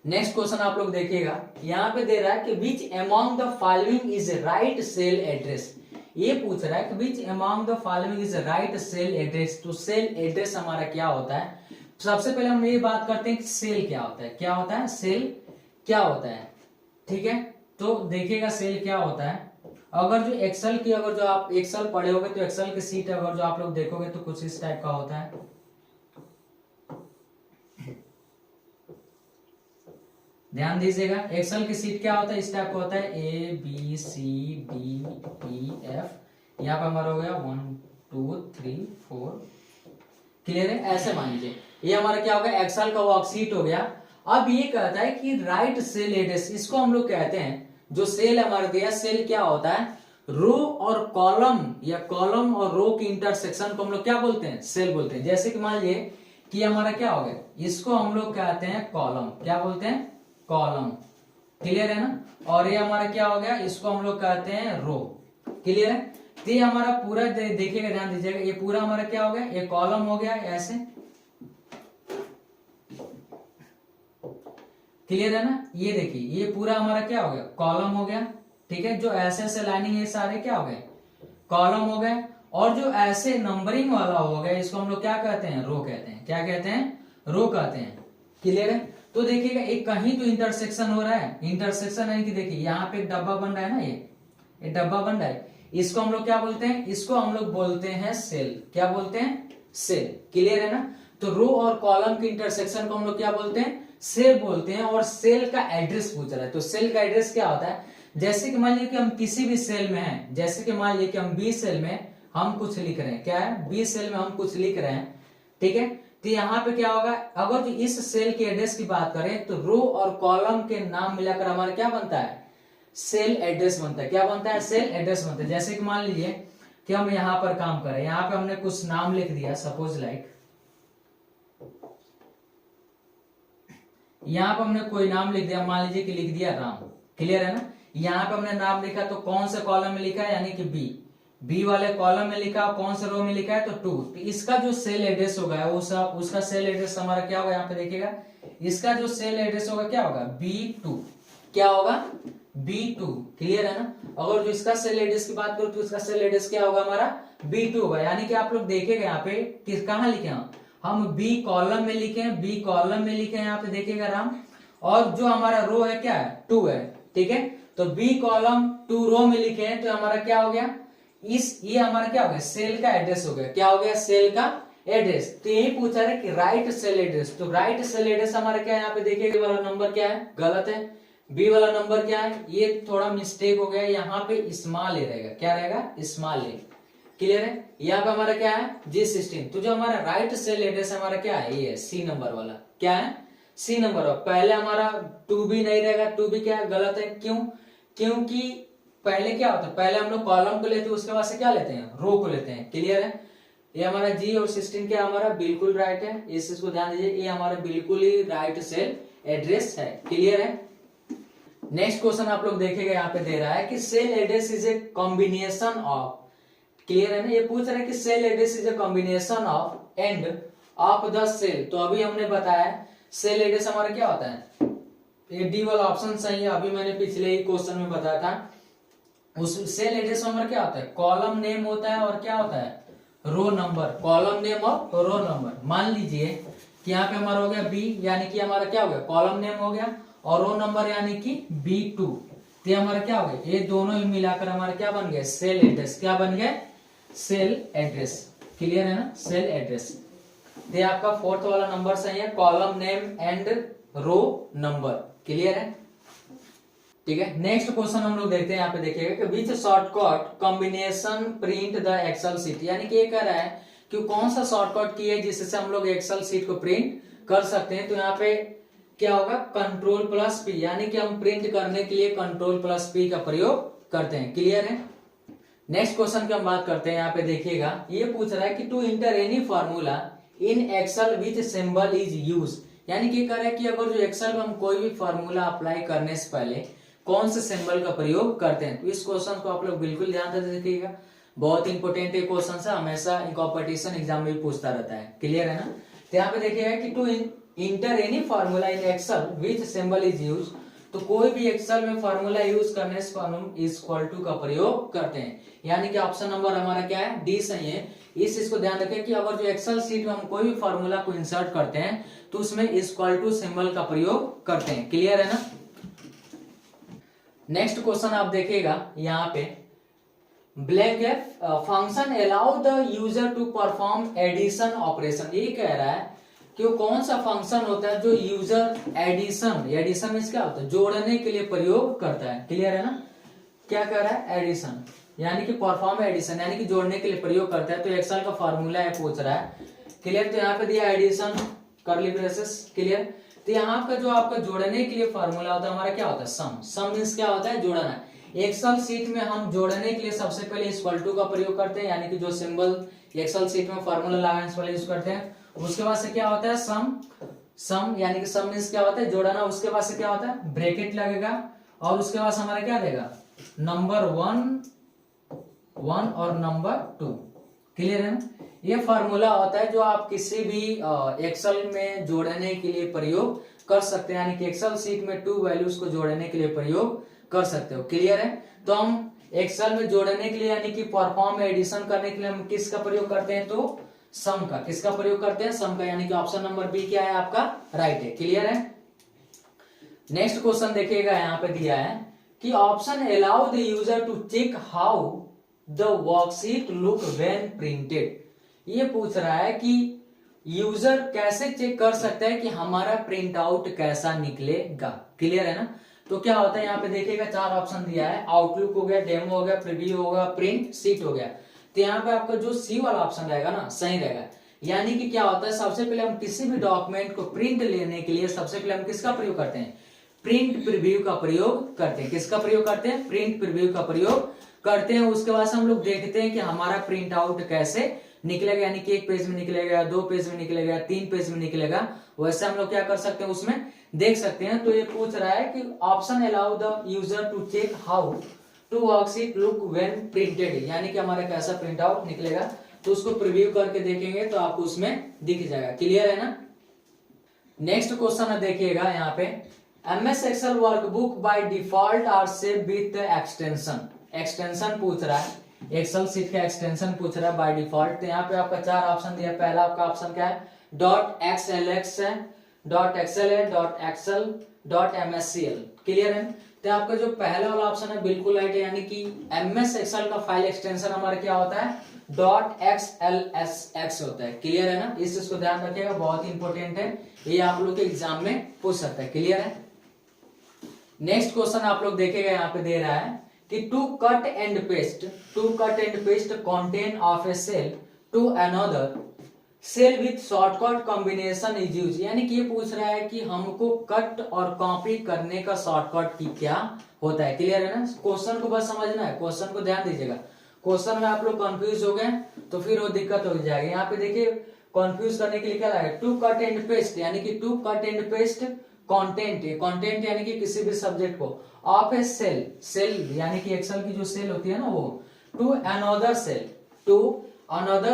नेक्स्ट क्वेश्चन आप लोग देखिएगा, यहाँ पे दे रहा है कि which among the following is right cell address. ये पूछ रहा है कि which among the following is right cell address. तो सेल एड्रेस हमारा क्या होता है? सबसे पहले हम ये बात करते हैं कि सेल क्या होता है। क्या होता है? सेल क्या होता है? ठीक है, तो देखिएगा सेल क्या होता है। अगर जो एक्सेल की, अगर जो आप एक्सेल पढ़े होगे तो एक्सेल की सीट अगर जो आप लोग देखोगे तो कुछ इस टाइप का होता है। ध्यान दीजिएगा, एक्सेल की सीट क्या होता है? इस टाइप का होता है, ABCDEF। यहाँ पे हमारा हो गया 1 2 3 4। क्लियर है? ऐसे मान लीजिए ये हमारा क्या हो गया? एक्सेल का वर्कशीट हो गया। अब ये कहता है कि राइट सेल एड्रेस, इसको हम लोग कहते हैं, जो सेल हमारा दिया, सेल क्या होता है? रो और कॉलम, या कॉलम और रो की इंटरसेक्शन को हम लोग क्या बोलते हैं? सेल बोलते हैं। जैसे कि मान लीजिए कि हमारा क्या हो गया? इसको हम लोग कहते हैं कॉलम। क्या बोलते हैं? कॉलम। क्लियर है ना? और ये हमारा क्या हो गया? इसको हम लोग कहते हैं रो। क्लियर है? तो ये हमारा पूरा देखिएगा, ध्यान दीजिएगा, ये पूरा हमारा क्या हो गया? ये कॉलम हो गया ऐसे। क्लियर है ना? ये देखिए, ये पूरा हमारा क्या हो गया? कॉलम हो गया। ठीक है, जो ऐसे ऐसे लाइनिंग, ये सारे क्या हो गए? कॉलम हो गए। और जो ऐसे नंबरिंग वाला हो गया, इसको हम लोग क्या कहते हैं? रो कहते हैं। क्या कहते हैं? रो कहते हैं। क्लियर है? तो देखिएगा, एक कहीं तो इंटरसेक्शन हो रहा है। इंटरसेक्शन है कि देखिए यहाँ पे एक डब्बा बन रहा है ना, ये डब्बा बन रहा है, इसको हम लोग क्या बोलते हैं? इसको हम लोग बोलते हैं सेल। क्या बोलते हैं? सेल। क्लियर है ना? तो रो और कॉलम के इंटरसेक्शन को हम लोग क्या बोलते हैं? सेल बोलते हैं। और सेल का एड्रेस पूछ रहा है, तो सेल का एड्रेस क्या होता है? जैसे कि मान लीजिए कि हम किसी भी सेल में हैं, जैसे कि मान लीजिए कि हम बी सेल में हम कुछ लिख रहे हैं। क्या है? बी सेल में हम कुछ लिख रहे हैं। ठीक है, तो यहाँ पे क्या होगा? अगर जो इस सेल के एड्रेस की बात करें तो रो और कॉलम के नाम मिलाकर हमारा क्या बनता है? सेल एड्रेस बनता है। क्या बनता है? सेल एड्रेस बनता है। जैसे कि मान लीजिए कि हम यहाँ पर काम करें, यहाँ पे हमने कुछ नाम लिख दिया, सपोज लाइक यहाँ पे हमने कोई नाम लिख दिया, मान लीजिए कि लिख दिया राम। क्लियर है ना? यहाँ पे हमने नाम लिखा तो कौन से कॉलम में लिखा है? यानी कि बी वाले कॉलम में लिखा। कौन से रो में लिखा है? तो 2। तो इसका जो सेल एड्रेस होगा उसका सेल एड्रेस हमारा क्या होगा? यहाँ पे देखिएगा, इसका जो सेल एड्रेस होगा क्या होगा? B2। क्या होगा? B2। क्लियर है ना? अगर जो इसका सेल एड्रेस की बात करूं तो इसका सेल एड्रेस क्या होगा? हमारा B2 होगा। यानी कि आप लोग देखेगा यहाँ पे किस कहाँ लिखे हम B कॉलम में लिखे हैं, B कॉलम में लिखे हैं, यहाँ पे देखिएगा राम। और जो हमारा रो है क्या है? 2 है। ठीक है, तो B कॉलम 2 रो में लिखे हैं, तो हमारा क्या हो गया? ये हमारा क्या हो गया? सेल का एड्रेस हो गया। क्या हो गया? सेल का एड्रेस। तो यही पूछा है कि राइट सेल एड्रेस। तो राइट सेल एड्रेस हमारा क्या है? यहाँ पे देखिए वाला नंबर क्या है? गलत है। बी वाला नंबर क्या है? ये थोड़ा मिस्टेक हो गया, यहाँ पे स्मॉल ए रहेगा। क्या रहेगा? स्मॉल ए। क्लियर है? यहाँ पे हमारा क्या है? G16। तो जो हमारा राइट सेल एड्रेस हमारा क्या है? ये है सी नंबर वाला। क्या है? सी नंबर वाला। पहले हमारा 2B नहीं रहेगा, 2B क्या है? गलत है। क्यों? क्योंकि पहले क्या होता है? पहले हम लोग कॉलम को लेते हैं, उसके बाद से क्या लेते हैं? रो को लेते हैं। क्लियर है? ये हमारा G और 16 क्या हमारा बिल्कुल राइट है। इस चीज को ध्यान दीजिए, ये हमारा बिल्कुल ही राइट सेल एड्रेस है। क्लियर है? नेक्स्ट क्वेश्चन आप लोग देखेंगे, यहाँ पे दे रहा है कि cell address is a combination of. Clear है ना? ये पूछ रहा है कि cell address is a combination of and of the cell. तो अभी हमने बताया सेल एड्रेस हमारा क्या होता है? ये डी वाला ऑप्शन सही है। अभी मैंने पिछले ही क्वेश्चन में बताया था, उस सेल एड्रेस नंबर क्या होता है? कॉलम नेम होता है और क्या होता है? रो नंबर। कॉलम नेम और रो नंबर। मान लीजिए कि यहाँ पे हमारा हो गया B, यानी कि हमारा क्या हो गया? कॉलम नेम हो गया, और रो नंबर यानी कि B2। तो हमारा क्या हो गया, ये दोनों मिलाकर हमारा क्या बन गया, सेल एड्रेस। क्या बन गया, सेल एड्रेस। क्लियर है ना, सेल एड्रेस। तो आपका फोर्थ वाला नंबर सही है, column name and row number. Clear है, ठीक है। नेक्स्ट क्वेश्चन हम लोग देखते हैं, यहाँ पे देखिएगा कि which shortcut combination print the Excel sheet, यानी कि ये कह रहा है कि कौन सा शॉर्टकट की है जिससे हम लोग एक्सेल सीट को प्रिंट कर सकते हैं। तो यहाँ पे क्या होगा, कंट्रोल प्लस पी, यानी कि हम प्रिंट करने के लिए कंट्रोल प्लस पी का प्रयोग करते हैं। क्लियर है। नेक्स्ट क्वेश्चन की हम बात करते हैं, यहाँ पे देखिएगा ये पूछ रहा है कि to enter any formula in Excel which symbol is use, यानी कि कह रहा है कि अगर जो एक्सेल में हम कोई भी फार्मूला अप्लाई करने से पहले कौन से सिंबल का प्रयोग करते हैं। तो इस क्वेश्चन को आप लोग बिल्कुल ध्यान से देखिएगा, बहुत इंपॉर्टेंट ये क्वेश्चन है, हमेशा कॉम्पिटिशन एग्जाम में भी पूछता रहता है। क्लियर है ना। तो यहाँ पे देखिएगा कि to enter any formula in Excel which symbol is use, तो कोई भी एक्सेल में फार्मूला यूज करने से हम इज इक्वल टू का प्रयोग करते हैं, यानी कि ऑप्शन नंबर हमारा क्या है, डी सही है। इस चीज को ध्यान रखें कि अगर जो एक्सेल सीट में हम कोई भी फार्मूला को इंसर्ट करते हैं तो उसमें इज इक्वल टू सिंबल का प्रयोग करते हैं। क्लियर है ना। नेक्स्ट क्वेश्चन आप देखिएगा यहाँ पे ब्लैंक है, function allow the user to perform addition operation. ये कह रहा है कि वो कौन सा फंक्शन होता है जो यूजर एडिशन, एडिशन मींस क्या होता है, जोड़ने के लिए प्रयोग करता है। क्लियर है ना। क्या कह रहा है, एडिशन, यानी कि परफॉर्म एडिशन, यानी कि जोड़ने के लिए प्रयोग करता है। तो एक्सेल का फार्मूला है पूछ रहा है। क्लियर। तो यहाँ पे दिया एडिशन कर्ली ब्रेसेस। क्लियर। तो यहाँ का जो आपका जोड़ने के लिए फार्मूला होता है हमारा क्या होता है, सम। सम मींस क्या होता है, जोड़ना। एक्सेल सीट में हम जोड़ने के लिए सबसे पहले इक्वल टू का प्रयोग करते हैं, यानी कि जो सिंबल एक्सेल सीट में फार्मूला लगाने से पहले यूज करते हैं। उसके बाद से क्या होता है, सम। सम यानी कि सम मींस क्या होता है, जोड़ना। उसके बाद से क्या होता है, ब्रैकेट लगेगा, और उसके बाद हमारा क्या देगा, नंबर 1 और नंबर 2। क्लियर है ना। ये फार्मूला होता है जो आप किसी भी एक्सेल में जोड़ने के लिए प्रयोग कर सकते हैं, यानी कि एक्सेल सीट में 2 वैल्यूज को जोड़ने के लिए प्रयोग कर सकते हो। क्लियर है। तो हम एक्सेल में जोड़ने के लिए यानी कि परफॉर्म एडिशन करने के लिए हम किसका प्रयोग करते हैं, तो सम का। किसका प्रयोग करते हैं, सम का, यानी कि ऑप्शन नंबर बी क्या है आपका, राइट है। क्लियर है। नेक्स्ट क्वेश्चन देखिएगा, यहाँ पे दिया है कि option allow the user to check how the worksheet look when printed. ये पूछ रहा है कि यूजर कैसे चेक कर सकता है कि हमारा प्रिंट आउट कैसा निकलेगा। क्लियर है ना। तो क्या होता है, यहाँ पे देखिएगा 4 ऑप्शन दिया है, आउटलुक हो गया, डेमो हो गया, प्रीव्यू होगा, प्रिंट सीट हो गया। तो यहाँ पे आपका जो सी वाला ऑप्शन रहेगा ना, सही रहेगा। यानी कि क्या होता है, सबसे पहले हम किसी भी डॉक्यूमेंट को प्रिंट लेने के लिए सबसे पहले हम किसका प्रयोग करते हैं, प्रिंट प्रीव्यू का प्रयोग करते हैं। किसका प्रयोग करते हैं, प्रिंट प्रीव्यू का प्रयोग करते हैं। उसके बाद हम लोग देखते हैं कि हमारा प्रिंट आउट कैसे निकलेगा, यानी कि 1 पेज में निकलेगा, 2 पेज में निकलेगा, 3 पेज में निकलेगा। वैसे हम लोग क्या कर सकते हैं, उसमें देख सकते हैं। तो ये पूछ रहा है कि option allow the user to check how to worksheet look when printed, यानी कि हमारा कैसा प्रिंट आउट निकलेगा। तो उसको प्रीव्यू करके देखेंगे तो आपको उसमें दिख जाएगा। क्लियर है ना। नेक्स्ट क्वेश्चन देखिएगा यहाँ पे, MS excel workbook by default are save with extension. Extension पूछ रहा है, एक्सेल सीट का एक्सटेंशन पूछ रहा है बाय डिफॉल्ट। तो यहाँ पे आपका 4 ऑप्शन दिया। पहला आपका ऑप्शन क्या है, .xlx है, .xl है, .xl, .mscl। क्लियर है। तो आपका जो पहला वाला ऑप्शन है बिल्कुल राइट है, यानी कि MS एक्सेल का फाइल एक्सटेंशन हमारा क्या होता है, .xlsx होता है। क्लियर है ना। इस चीज को ध्यान रखिएगा, बहुत इंपॉर्टेंट है, ये आप लोग के एग्जाम में पूछ सकता है। क्लियर है। नेक्स्ट क्वेश्चन आप लोग देखेगा, यहाँ पे दे रहा है कि to cut and paste content of a cell to another cell with shortcut combination is use, यानी कि ये पूछ रहा है कि हमको कट और कॉपी करने का शॉर्टकट की क्या होता है। क्लियर है ना। क्वेश्चन को बस समझना है, क्वेश्चन को ध्यान दीजिएगा। क्वेश्चन में आप लोग कंफ्यूज हो गए तो फिर वो दिक्कत हो जाएगी। यहाँ पे देखिए कंफ्यूज करने के लिए क्या लगा, टू कट एंड पेस्ट, यानी कि to cut and paste content यानी कि किसी भी सब्जेक्ट को ऑफ ए सेल यानी कि एक्सेल की जो सेल होती है ना वो, to another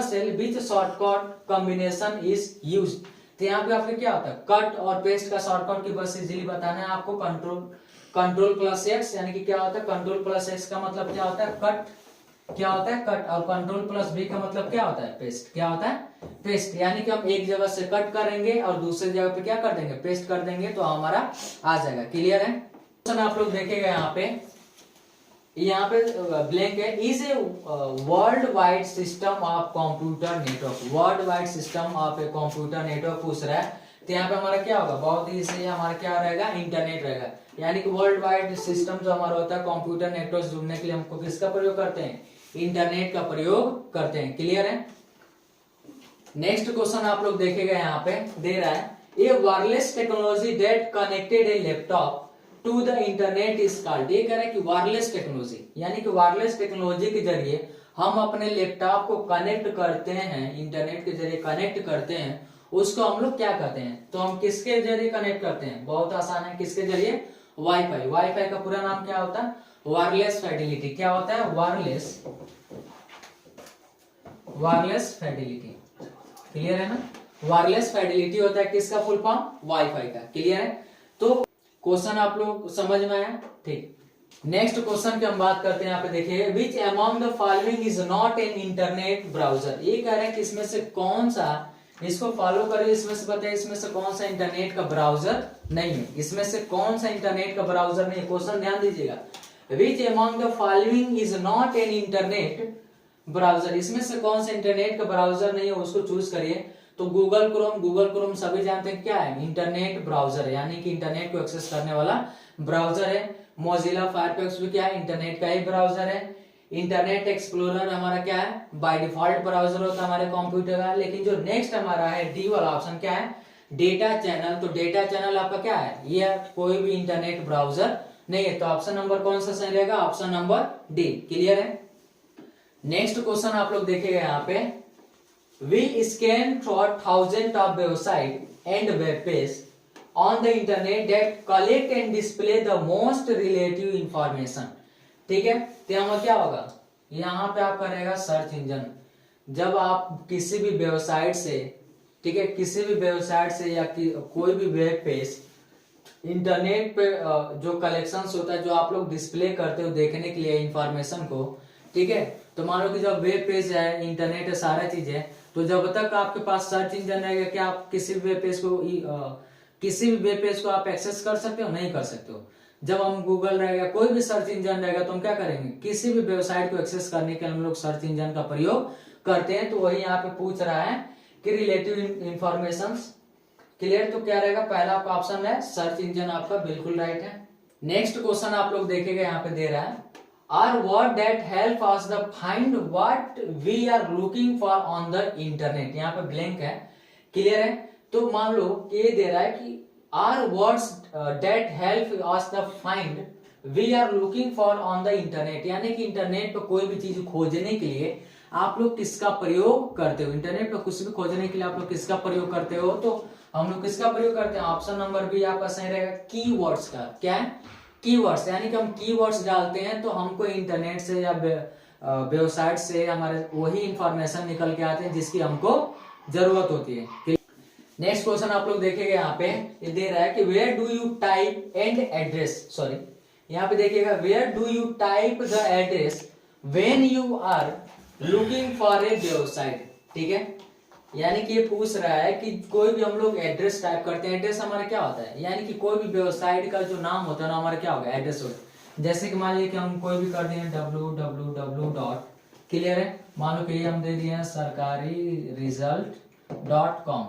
cell which shortcut combination is use. तो यहाँ पे आपके क्या होता है, कट और पेस्ट का शॉर्टकट की बस इजीली बताना है आपको। कंट्रोल प्लस एक्स, यानी कि क्या होता है, कंट्रोल प्लस एक्स का मतलब क्या होता है, कट। क्या होता है, कट। और कंट्रोल प्लस बी का मतलब क्या होता है, पेस्ट। क्या होता है, पेस्ट। यानी कि हम एक जगह से कट करेंगे और दूसरी जगह पे क्या कर देंगे, पेस्ट कर देंगे, तो हमारा आ जाएगा। क्लियर है। क्वेश्चन आप लोग देखेगा यहाँ पे यहाँ पे ब्लैंक है, is a world wide system of computer network, world wide system of a computer network पूछ रहा है। तो यहाँ पे हमारा क्या होगा, बहुत ही सही, हमारा क्या रहेगा, इंटरनेट रहेगा। यानी कि वर्ल्ड वाइड सिस्टम जो हमारा होता है कंप्यूटर नेटवर्क जुड़ने के लिए हमको किसका प्रयोग करते हैं, इंटरनेट का प्रयोग करते हैं। क्लियर है। नेक्स्ट क्वेश्चन आप लोग देखेगा, यहाँ पे दे रहा है a wireless technology that connected a laptop to the internet is called. ये कह रहा है कि वायरलेस टेक्नोलॉजी, यानी कि वायरलेस टेक्नोलॉजी के जरिए हम अपने लैपटॉप को कनेक्ट करते हैं, इंटरनेट के जरिए कनेक्ट करते हैं, उसको हम लोग क्या कहते हैं। तो हम किसके जरिए कनेक्ट करते हैं, बहुत आसान है, किसके जरिए, वाईफाई। वाईफाई का पूरा नाम क्या होता है, वायरलेस फिडेलिटी। क्या होता है, वायरलेस फिडेलिटी। क्लियर है ना, वायरलेस फिडेलिटी होता है किसका फुल फॉर्म, वाईफाई का। क्लियर है। तो क्वेश्चन आप लोग समझ में आया, ठीक। नेक्स्ट क्वेश्चन की हम बात करते हैं, यहाँ पे देखिए, विच among the following is not an internet browser. ये कह रहे हैं कि इसमें से कौन सा, इसको फॉलो करिए, इसमें से बताइए इसमें से कौन सा इंटरनेट का ब्राउजर नहीं है, इसमें से कौन सा इंटरनेट का ब्राउजर नहीं है। क्वेश्चन ध्यान दीजिएगा, विच among the following is not an internet browser, इसमें से कौन सा इंटरनेट का ब्राउजर नहीं है, उसको चूज करिए। तो गूगल क्रोम सभी जानते हैं क्या है, इंटरनेट ब्राउजर है, यानी कि इंटरनेट को एक्सेस करने वाला ब्राउजर है। मोजिला फायरफॉक्स भी क्या है, इंटरनेट का ही ब्राउजर है। इंटरनेट एक्सप्लोरर हमारा क्या है, बाय डिफॉल्ट ब्राउजर होता है हमारे कंप्यूटर का। लेकिन जो नेक्स्ट हमारा है डी वाला ऑप्शन क्या है, डेटा चैनल। तो डेटा चैनल आपका क्या है, ये कोई भी इंटरनेट ब्राउजर नहीं है। तो ऑप्शन नंबर कौन सा सही रहेगा, ऑप्शन नंबर डी। क्लियर है। नेक्स्ट क्वेश्चन आप लोग देखेगा, यहाँ पे we scan through thousands of websites and web pages on the internet that collect and display the most relative information। ठीक है। तो यहाँ क्या होगा, यहाँ पे आपका रहेगा सर्च इंजन। जब आप किसी भी वेबसाइट से, ठीक है, किसी भी वेबसाइट से या कोई भी वेब पेज इंटरनेट पे जो कलेक्शंस होता है, जो आप लोग डिस्प्ले करते हो देखने के लिए इंफॉर्मेशन को, ठीक है। तो मान लो कि जब वेब पेज है, इंटरनेट है, सारा चीज है, तो जब तक आपके पास सर्च इंजन रहेगा, क्या आप किसी भी वेब पेज को आप एक्सेस कर सकते हो, नहीं कर सकते हो। जब हम गूगल रहेगा, कोई भी सर्च इंजन रहेगा, तो हम क्या करेंगे, किसी भी वेबसाइट को एक्सेस करने के लिए हम लोग सर्च इंजन का प्रयोग करते हैं। तो वही यहाँ पे पूछ रहा है कि रिलेटिव इंफॉर्मेशन। क्लियर। तो क्या रहेगा, पहला आपका ऑप्शन है सर्च इंजन, आपका बिल्कुल राइट है। नेक्स्ट क्वेश्चन आप लोग देखेंगे, यहाँ पे दे रहा है are what that help us to find what we are looking for on the internet। यहाँ पे ब्लैंक है। क्लियर है। तो मान लो कि ये दे रहा है कि are words that help us to find we are looking for on the internet, यानी कि इंटरनेट पर कोई भी चीज खोजने के लिए आप लोग किसका प्रयोग करते हो, इंटरनेट पर कुछ भी खोजने के लिए आप लोग किसका प्रयोग करते हो। तो हम लोग किसका प्रयोग करते हैं, ऑप्शन नंबर बी आपका सही रहेगा, कीवर्ड्स का। क्या है, कीवर्ड्स, यानी कि हम कीवर्ड्स डालते हैं तो हमको इंटरनेट से या वेबसाइट से हमारे वही इंफॉर्मेशन निकल के आते हैं जिसकी हमको जरूरत होती है। नेक्स्ट क्वेश्चन आप लोग देखेंगे, यहाँ पे ये दे रहा है कि where do you type and address, sorry यहाँ पे देखिएगा, where do you type the address when you are looking for a website. ठीक है। यानी कि ये पूछ रहा है कि कोई भी हम लोग एड्रेस टाइप करते हैं, एड्रेस हमारा क्या होता है, यानी कि कोई भी वेबसाइट का जो नाम होता है ना, हमारा क्या होगा, एड्रेस होगा। जैसे कि मान लीजिए कि हम कोई भी कर दिए www. क्लियर है। मान लो कि ये हम दे दिए हैं सरकारी result.com,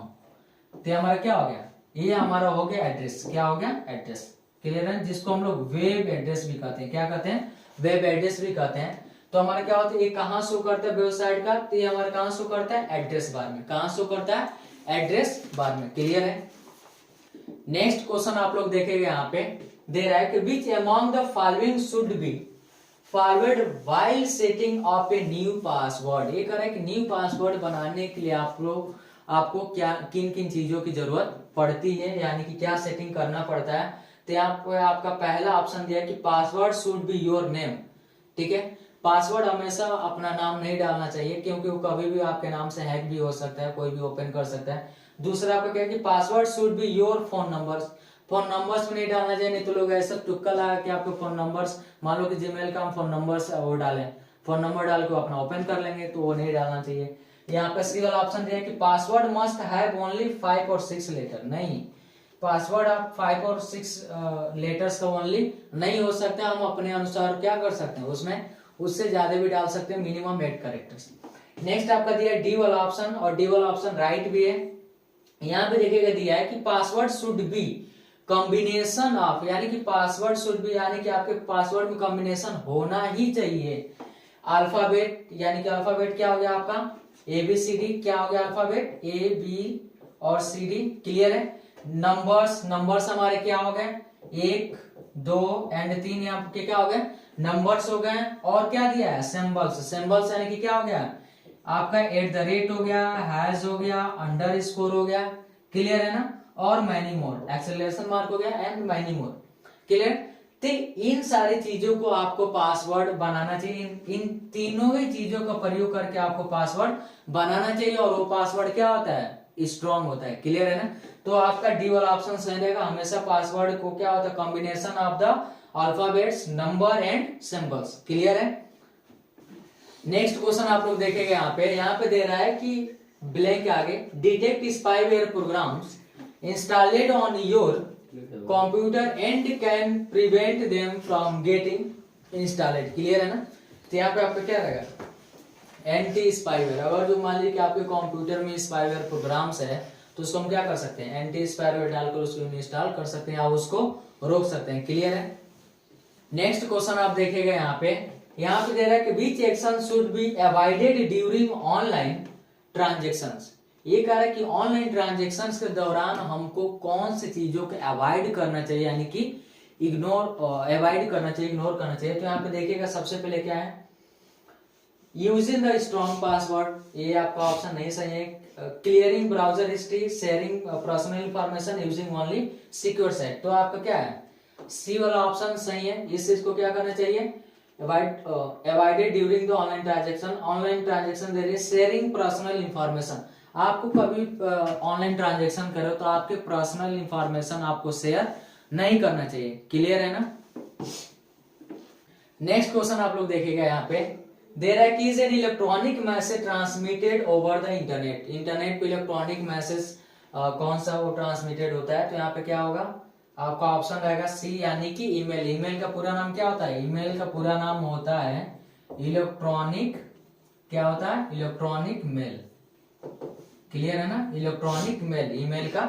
तो हमारा क्या हो गया, ये हमारा हो गया एड्रेस। क्या हो गया, एड्रेस। क्लियर है। जिसको हम लोग वेब एड्रेस भी कहते हैं, क्या कहते हैं, वेब एड्रेस भी कहते हैं। तो हमारा क्या होता है, ये कहाँ शो करता है वेबसाइट का, तो ये हमारा कहाँ शो करता है, एड्रेस बार में। कहाँ शो करता है, एड्रेस बार में। क्लियर है। नेक्स्ट क्वेश्चन आप लोग देखेंगे, यहाँ पे दे रहा है कि which among the following should be forward while setting of a new password. ये कह रहा है कि न्यू पासवर्ड बनाने के लिए आपको क्या किन किन चीजों की जरूरत पड़ती है, यानी कि क्या सेटिंग करना पड़ता है। तो यहाँ पे आपका पहला ऑप्शन दिया है कि password should be your name. ठीक है। पासवर्ड हमेशा अपना नाम नहीं डालना चाहिए, क्योंकि वो कभी भी आपके नाम से हैक भी हो सकता है, कोई भी ओपन कर सकता है। दूसरा आपका क्या है कि password should be your phone numbers. Phone numbers में नहीं डालना चाहिए, नहीं तो लोग ऐसा तुक्का लगा कि आपके फोन नंबर्स, मान लो कि जीमेल का हम फोन नंबर्स वो डालें, फोन नंबर डाल के अपना ओपन कर लेंगे, तो वो नहीं डालना चाहिए। यहाँ पे सी वाला ऑप्शन दिया कि पासवर्ड मस्ट हैव ओनली 5 और 6 लेटर। नहीं, पासवर्ड आप 5 और 6 लेटर्स का ओनली नहीं हो सकता, हम अपने अनुसार क्या कर सकते हैं उसमें, उससे ज्यादा भी डाल सकते हैं, मिनिमम 8 कैरेक्टर्स। नेक्स्ट आपका दिया है डी वाला ऑप्शन, और डी वाला ऑप्शन राइट भी है। यहाँ पे देखिएगा दिया है कि password should be combination of, यानी कि पासवर्ड शुड बी यानी कि आपके पासवर्ड में कॉम्बिनेशन होना ही चाहिए अल्फाबेट, यानी कि अल्फाबेट क्या हो गया आपका ABCD, क्या हो गया अल्फाबेट AB और CD, क्लियर है। नंबर्स हमारे क्या हो गए 1 2 एंड 3, यहाँ पे क्या हो गए नंबर्स हो गए, और क्या दिया है सिंबल्स यानी कि क्या हो गया आपका @ हो गया, हैज हो गया, अंडरस्कोर हो गया, क्लियर है ना, और मैनी मोर, एक्सेलरेशन मार्क हो गया एंड मैनी मोर, क्लियर। तो इन सारी चीजों को आपको पासवर्ड बनाना चाहिए, इन तीनों ही चीजों का प्रयोग करके आपको पासवर्ड बनाना चाहिए, और वो पासवर्ड क्या होता है स्ट्रॉन्ग होता है, क्लियर है ना। तो आपका डी वाला ऑप्शन सही रहेगा, हमेशा पासवर्ड को क्या होता है combination of the alphabets number and symbols, clear है। नेक्स्ट क्वेश्चन आप लोग देखेंगे यहाँ पे दे रहा है कि ब्लैंक आगे detect spyware programs installed on your computer and can prevent them from getting installed, clear है ना। तो यहाँ पे आपका क्या रहेगा एंटी स्पाईवेयर, अगर जो मान लीजिए कि आपके कंप्यूटर में स्पाईवेयर प्रोग्राम्स है तो उसको हम क्या कर सकते हैं एंटी स्पाईवेयर डालकर उसको इंस्टॉल कर सकते हैं, आप उसको रोक सकते हैं, क्लियर है। नेक्स्ट क्वेश्चन आप देखेंगे यहाँ पे दे रहा है कि विच action should be avoided during online transactions, ये कह रहा है कि ऑनलाइन ट्रांजेक्शंस के दौरान हमको कौन सी चीजों को अवॉइड करना चाहिए, यानी कि अवॉइड करना चाहिए, इग्नोर करना चाहिए। तो यहाँ पे देखिएगा सबसे पहले क्या है यूजिंग द स्ट्रॉन्ग पासवर्ड, ये आपका ऑप्शन नहीं सही है। Clearing browser history, sharing personal information using only secure site, तो आपका क्या है सी वाला ऑप्शन सही है। इस चीज को क्या करना चाहिए avoided during the online transaction दे रही है शेयरिंग पर्सनल इंफॉर्मेशन, आपको कभी ऑनलाइन ट्रांजेक्शन करो तो आपके पर्सनल इंफॉर्मेशन आपको शेयर नहीं करना चाहिए, क्लियर है ना। नेक्स्ट क्वेश्चन आप लोग देखेगा यहाँ पे दे रहा है कि is an electronic message transmitted over the internet, internet पे इलेक्ट्रॉनिक मैसेज कौन सा वो ट्रांसमिटेड होता है, तो यहाँ पे क्या होगा आपका ऑप्शन रहेगा सी, यानी कि ईमेल। ईमेल का पूरा नाम क्या होता है, ईमेल का पूरा नाम होता है इलेक्ट्रॉनिक, क्या होता है इलेक्ट्रॉनिक मेल, क्लियर है ना, इलेक्ट्रॉनिक मेल ईमेल का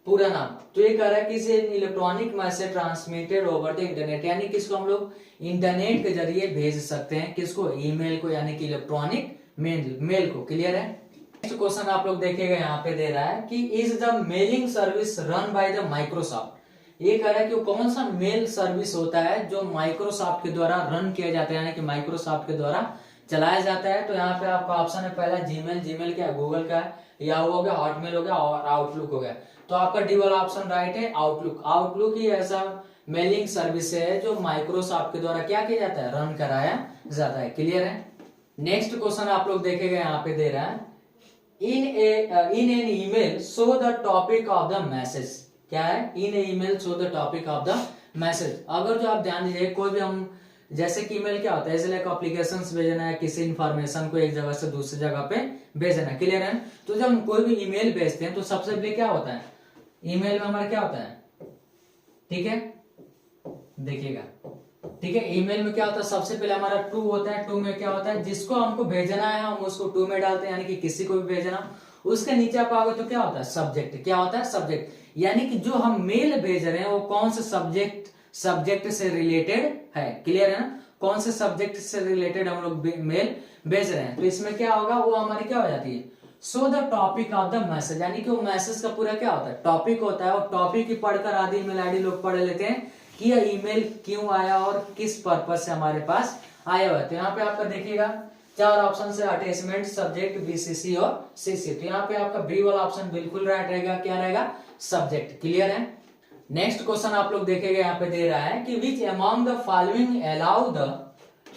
पूरा नाम। तो ये कह रहा है कि इसे electronic message transmitted over the internet, यानी किसको हम लोग इंटरनेट के जरिए भेज सकते हैं, किसको ईमेल को, यानी कि इलेक्ट्रॉनिक मेल को, क्लियर है। नेक्स्ट क्वेश्चन आप लोग देखेगा यहाँ पे दे रहा है कि is the mailing service run by the Microsoft, ये कह रहा है कि कौन सा मेल सर्विस होता है जो माइक्रोसॉफ्ट के द्वारा रन किया जाता है, यानी कि माइक्रोसॉफ्ट के द्वारा चलाया जाता है। तो यहाँ पे आपका ऑप्शन है पहला जीमेल क्या गूगल का है, याहू हो गया, हॉटमेल हो गया और आउटलुक हो गया। तो आपका डी वाला ऑप्शन राइट है आउटलुक ही ऐसा मेलिंग सर्विस है जो माइक्रोसॉफ्ट के द्वारा क्या किया जाता है रन कराया जाता है, क्लियर है। नेक्स्ट क्वेश्चन आप लोग देखेगा यहाँ पे दे रहा है in an email show the topic of the message, क्या है in email show the topic of the message. अगर जो आप ध्यान दीजिए कोई भी हम जैसे कि ईमेल क्या होता है इसलिए एप्लीकेशंस भेजना है, किसी इंफॉर्मेशन को एक जगह से दूसरी जगह पे भेजना, क्लियर है। तो जब हम कोई भी ईमेल भेजते हैं तो सबसे पहले क्या होता है ईमेल में हमारा क्या होता है, ठीक है देखिएगा, ठीक है ईमेल में क्या होता है सबसे पहले हमारा टू होता है, टू में क्या होता है जिसको हमको भेजना है हम उसको टू में डालते हैं, यानी कि किसी को भी भेजना। उसके नीचे आप आओगे तो क्या होता है सब्जेक्ट, क्या होता है सब्जेक्ट, यानी कि जो हम मेल भेज रहे हैं वो कौन से सब्जेक्ट से रिलेटेड है, क्लियर है ना, कौन से सब्जेक्ट से रिलेटेड हम लोग मेल भेज रहे हैं। तो इसमें क्या होगा वो हमारी क्या हो जाती है so the topic of the message, यानी कि वो मैसेज का पूरा क्या होता है टॉपिक होता है, और टॉपिक ही पढ़कर आदि ईमेल आईडी लोग पढ़ लेते हैं कि यह ईमेल क्यों आया और किस पर्पज से हमारे पास आया हुआ है। तो यहाँ पे आपका देखिएगा चार ऑप्शन है अटैचमेंट, सब्जेक्ट, बीसीसी और सीसी। तो यहाँ पे आपका बी वाला ऑप्शन बिल्कुल राइट रहेगा, क्या रहेगा सब्जेक्ट, क्लियर है। नेक्स्ट क्वेश्चन आप लोग देखेंगे यहाँ पे दे रहा है कि which among the following allow the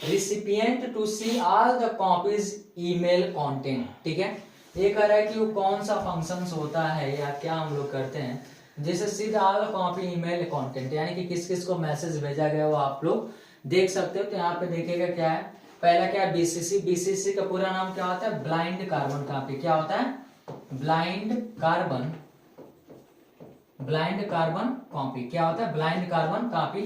recipient to see all the copies email content, ठीक है ये कह रहा है कि वो कौन सा फंक्शंस होता है या क्या हम लोग करते हैं जिससे सीधा ऑल कॉपी ईमेल कंटेंट, यानी कि किस किस को मैसेज भेजा गया वो आप लोग देख सकते हो। तो यहाँ पे देखिएगा क्या है पहला क्या है बीसीसी, बीसीसी का पूरा नाम क्या होता है ब्लाइंड कार्बन कॉपी, क्या होता है blind carbon blind carbon copy. क्या होता है? Blind carbon copy.